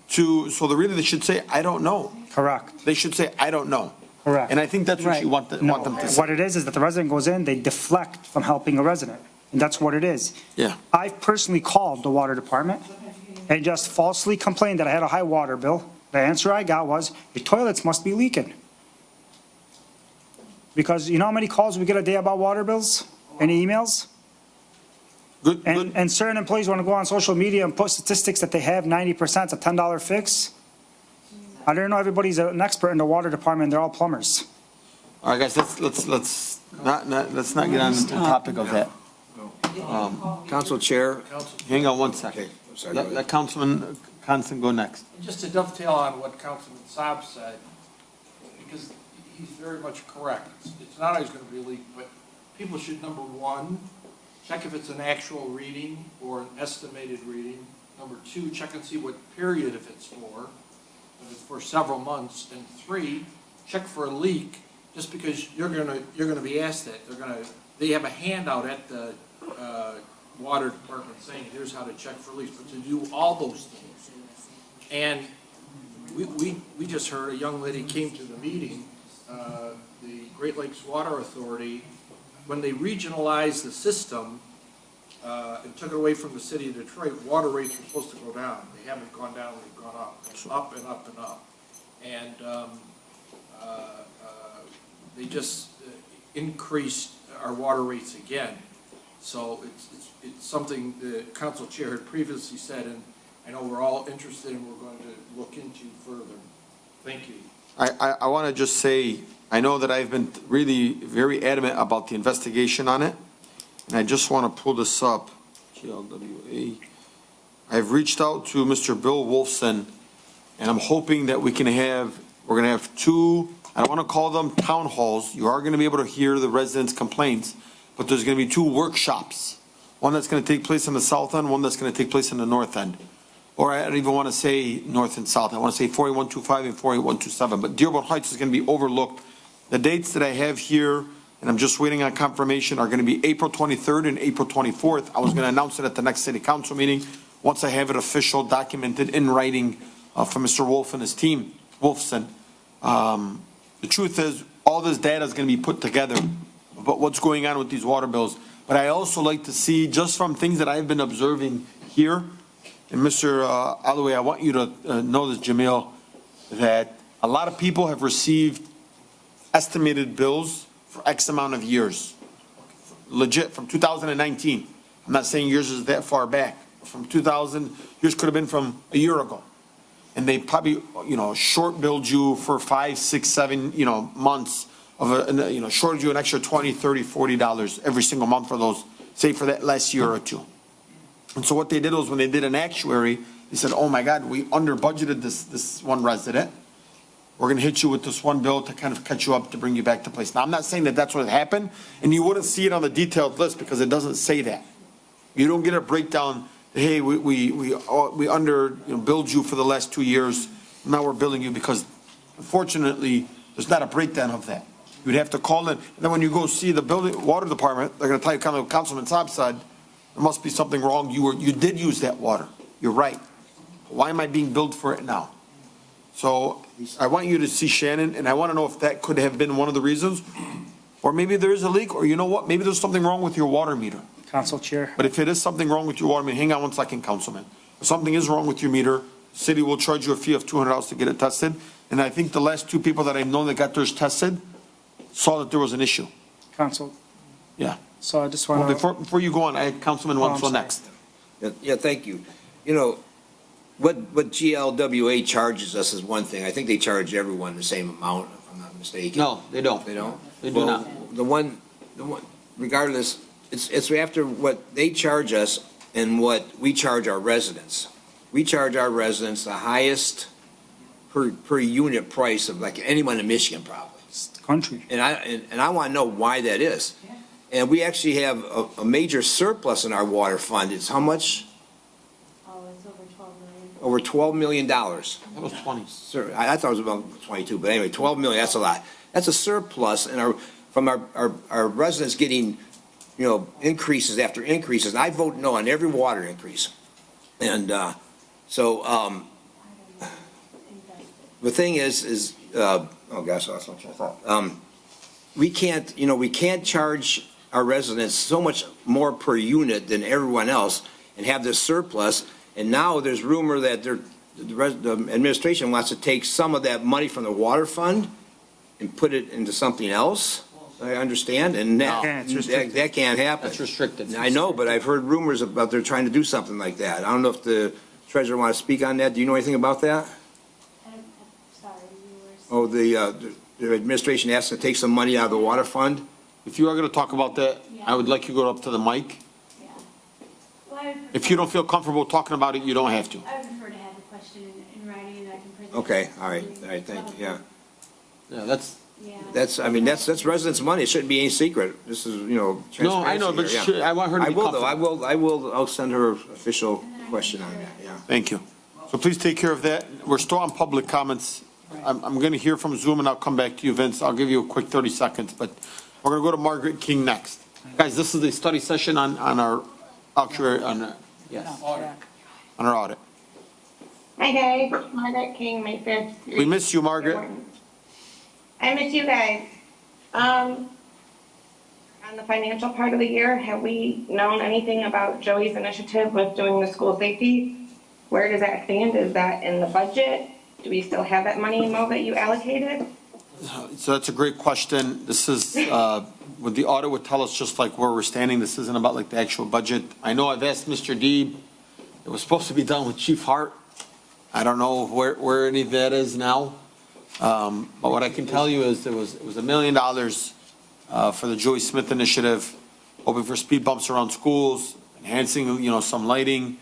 so the reason they should say, I don't know. Correct. They should say, I don't know. Correct. And I think that's what you want them to say. What it is that the resident goes in, they deflect from helping a resident, and that's what it is. Yeah. I've personally called the water department and just falsely complained that I had a high water bill. The answer I got was, your toilets must be leaking. Because you know how many calls we get a day about water bills? Any emails? Good. And certain employees want to go on social media and put statistics that they have 90% a $10 fix. I don't know, everybody's an expert in the water department, they're all plumbers. All right, guys, let's not get on the topic of that. Council Chair. Hang on one second. Okay, I'm sorry. Let Councilman Constant go next. Just to dovetail on what Councilman Saab said, because he's very much correct. It's not always going to be a leak, but people should, number one, check if it's an actual reading or an estimated reading. Number two, check and see what period if it's for. If it's for several months. And three, check for a leak. Just because you're gonna be asked that, they have a handout at the water department saying here's how to check for leaks, but to do all those things. And we just heard a young lady came to the meeting, the Great Lakes Water Authority, when they regionalized the system and took it away from the city of Detroit, water rates were supposed to go down. They haven't gone down, they've gone up and up and up. And they just increased our water rates again. So it's something the council chair had previously said, and I know we're all interested and we're going to look into further. Thank you. I want to just say, I know that I've been really very adamant about the investigation on it, and I just want to pull this up. GLWA. I've reached out to Mr. Bill Wolfson, and I'm hoping that we're going to have two, I don't want to call them town halls. You are going to be able to hear the residents' complaints, but there's going to be two workshops. One that's going to take place in the south end, one that's going to take place in the north end. Or I don't even want to say north and south. I want to say 48125 and 48127. But Dearborn Heights is going to be overlooked. The dates that I have here, and I'm just waiting on confirmation, are going to be April 23rd and April 24th. I was going to announce it at the next city council meeting once I have it official, documented in writing from Mr. Wolf and his team, Wolfson. The truth is, all this data is going to be put together about what's going on with these water bills. But I also like to see, just from things that I've been observing here, and Mr. Alloway, I want you to know this, Jamil, that a lot of people have received estimated bills for X amount of years. Legit, from 2019. I'm not saying yours is that far back. From 2000, yours could have been from a year ago. And they probably, short billed you for 5, 6, 7, months of shorted you an extra $20, $30, $40 every single month for those, say for that last year or two. And so what they did was when they did an actuary, they said, oh my God, we under budgeted this one resident. We're going to hit you with this one bill to kind of catch you up to bring you back to place. Now, I'm not saying that that's what happened, and you wouldn't see it on the detailed list because it doesn't say that. You don't get a breakdown. Hey, we under billed you for the last 2 years. Now we're billing you because, unfortunately, there's not a breakdown of that. You'd have to call in, and then when you go see the building water department, they're going to tell you, kind of Councilman Saab said, there must be something wrong. You did use that water. You're right. Why am I being billed for it now? So I want you to see Shannon, and I want to know if that could have been one of the reasons, or maybe there is a leak, or you know what? Maybe there's something wrong with your water meter. Council Chair. But if it is something wrong with your water meter, hang on one second, Councilman. If something is wrong with your meter, the city will charge you a fee of $200 to get it tested. And I think the last two people that I've known that got theirs tested saw that there was an issue. Council. Yeah. So I just want to. Well, before you go on, Councilman wants to go next. Yeah, thank you. What GLWA charges us is one thing. I think they charge everyone the same amount, if I'm not mistaken. No, they don't. They don't? They do not. The one, regardless, it's after what they charge us and what we charge our residents. We charge our residents the highest per unit price of like anyone in Michigan probably. Country. And I want to know why that is. And we actually have a major surplus in our water fund. It's how much? Oh, it's over 12 million. Over $12 million. That was 20. Sir, I thought it was about 22, but anyway, 12 million, that's a lot. That's a surplus, and from our residents getting, increases after increases. I vote no on every water increase. And the thing is, oh gosh, I lost my train of thought. We can't charge our residents so much more per unit than everyone else and have this surplus. And now there's rumor that the administration wants to take some of that money from the water fund and put it into something else, I understand, and that can't happen. That's restricted. I know, but I've heard rumors about they're trying to do something like that. I don't know if the treasurer wants to speak on that. Do you know anything about that? I'm sorry, you were. Oh, the administration asked to take some money out of the water fund? If you are going to talk about that, I would like you to go up to the mic. Yeah. Well, I would If you don't feel comfortable talking about it, you don't have to. I would prefer to have the question in writing and I can present. Okay, it all right, to thank you, yeah. Yeah, that's, Yeah. That's residents' money. It shouldn't be any secret. This is, transparency. no, I know, but here, yeah. I want her to be comfortable. I'll send her an official question on that, yeah. Thank you. So please take care of that. We're still on public comments. I'm going to hear from Zoom and I'll come back to you, Vince. I'll give you a quick 30 seconds, but we're going to go to Margaret King next. Guys, this is the study session on our actuary, on our audit. Hi guys, Margaret King, Mayfair. We miss you, Margaret. I miss you guys. On the financial part of the year, have we known anything about Joey's initiative with doing the school safety? Where does that stand? Is that in the budget? Do we still have that money, Mo, that you allocated? So that's a great question. This is, what the audit would tell us just like where we're standing. This isn't about like the actual budget. I know I've asked Mr. Deeb. It was supposed to be done with Chief Hart. I don't know where any of that is now. But what I can tell you is it was $1 million for the Joey Smith initiative, hoping for speed bumps around schools, enhancing, some lighting,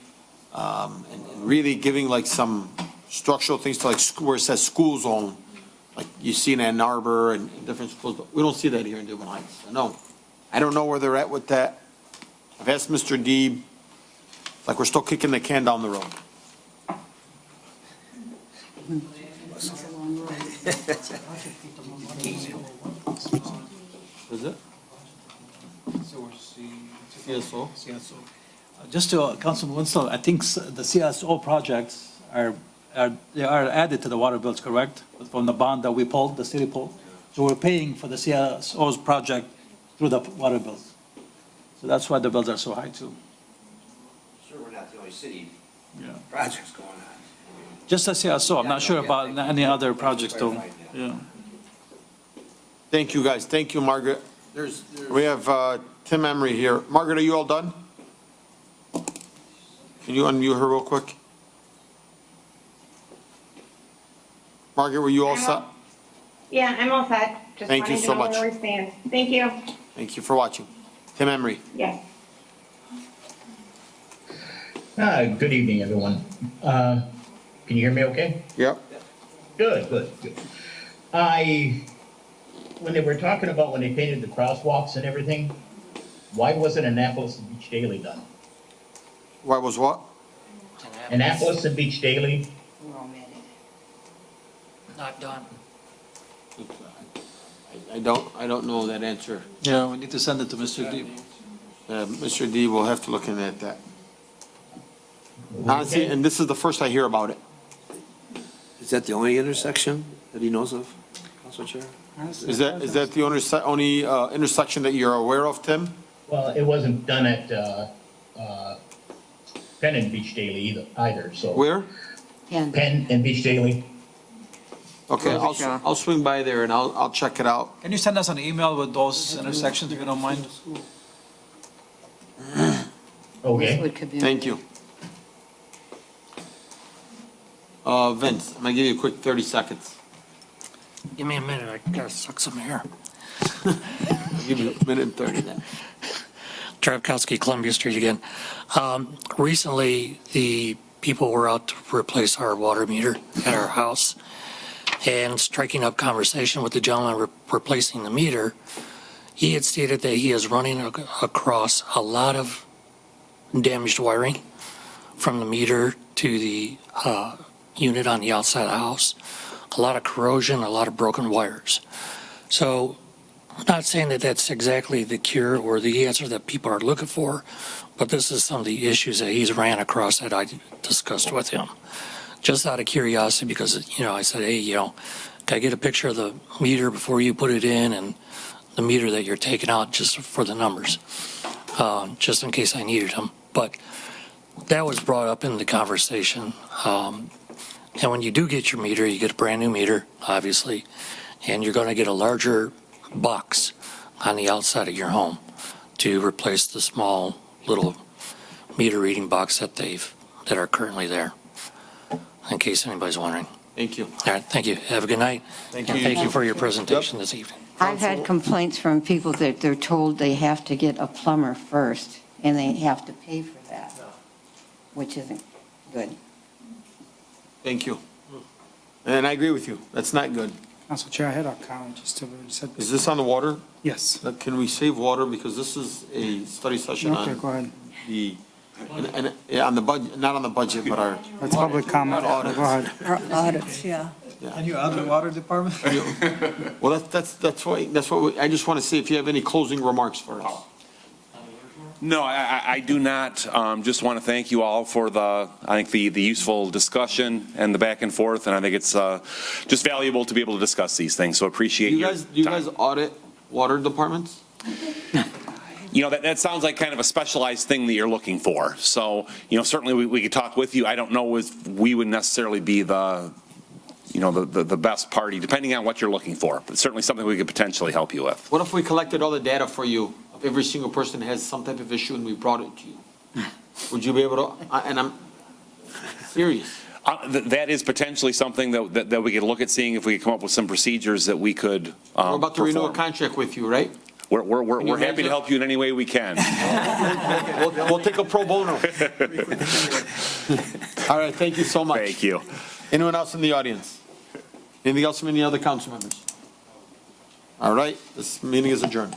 and really giving like some structural things to like where it says school zone, like you see in Ann Arbor and different schools, but we don't see that here in Dearborn Heights. No, I don't know where they're at with that. I've asked Mr. Deeb, it's like we're still kicking the can down the road. Is it? CSO? CSO. Just to Councilman Winslow, I think the CSO projects they are added to the water bills, correct? From the bond that we pulled, the city pulled. So we're paying for the CSO's project through the water bills. So that's why the bills are so high too. Sure, we're not the only city Yeah. projects going on. Just the CSO, I'm not sure about any other projects though. Yeah. Thank you, guys. Thank you, Margaret. We have Tim Emery here. Margaret, are you all done? Can you unmute her real quick? Margaret, were you all set? Yeah, I'm all set. Just Thank you wanted to so know much. where we stand. Thank you. Thank you for watching. Tim Emery. Yes. Good evening, everyone. Can you hear me okay? Yep. Good. When they were talking about when they painted the crosswalks and everything, why wasn't Annapolis and Beach Daily done? Why was what? Annapolis and Beach Daily, Not done. I don't know that answer. Yeah, we need to send it to Mr. Deeb. Mr. D will have to look into that. Honestly, and this is the first I hear about it. Is that the only intersection that he knows of, Council Chair? Is that the only intersection that you're aware of, Tim? well, it wasn't done at Penn and Beach Daily either, so. Where? Penn and Beach Daily. Okay, I'll swing by there and I'll check it out. Can you send us an email with those intersections if you don't mind? Okay. Thank you. Vince, I'm gonna give you a quick 30 seconds. Give me a minute, I gotta suck some air. I'll give you a minute and 30 then. Drabkowski, Columbia Street again. Recently, the people were out to replace our water meter at our house, and striking up conversation with the gentleman replacing the meter, he had stated that he is running across a lot of damaged wiring from the meter to the unit on the outside of the house. A lot of corrosion, a lot of broken wires. So I'm not saying that that's exactly the cure or the answer that people are looking for, but this is some of the issues that he's ran across that I discussed with him. Just out of curiosity, because, I said, hey, can I get a picture of the meter before you put it in and the meter that you're taking out just for the numbers, just in case I needed them. But that was brought up in the conversation. And when you do get your meter, you get a brand new meter, obviously, and you're going to get a larger box on the outside of your home to replace the small little meter reading box that are currently there, in case anybody's wondering. Thank you. All right, thank you. Have a good night. Thank you. And thank you for your presentation this evening. I've had complaints from people that they're told they have to get a plumber first, and they have to pay for that, which isn't good. Thank you. And I agree with you. That's not good. Council Chair, I had a comment just to, said. Is this on the water? Yes. Can we save water, because this is a study session Okay, on go ahead. yeah, on the budget, not on the budget, but our. That's public comment. Not audit. Go ahead. Audits, yeah. And you add the water department? Well, that's why, I just want to see if you have any closing remarks for us. No, I do not. Just want to thank you all for the useful discussion and the back and forth, and I think it's just valuable to be able to discuss these things, so appreciate Do your you guys audit water departments? That sounds like kind of a specialized thing that you're looking for. So, certainly we could talk with you. I don't know if we would necessarily be the best party, depending on what you're looking for, but certainly something we could potentially help you with. What if we collected all the data for you? Every single person has some type of issue and we brought it to you. Would you be able to, and I'm serious. That is potentially something that we could look at seeing if we could come up with some procedures that we could We're about to renew a perform. contract with you, right? We're happy to help you in any way we can. We'll take a pro bono. All right, thank you so much. Thank you. Anyone else in the audience? Anything else from any other council members? All right, this meeting is adjourned.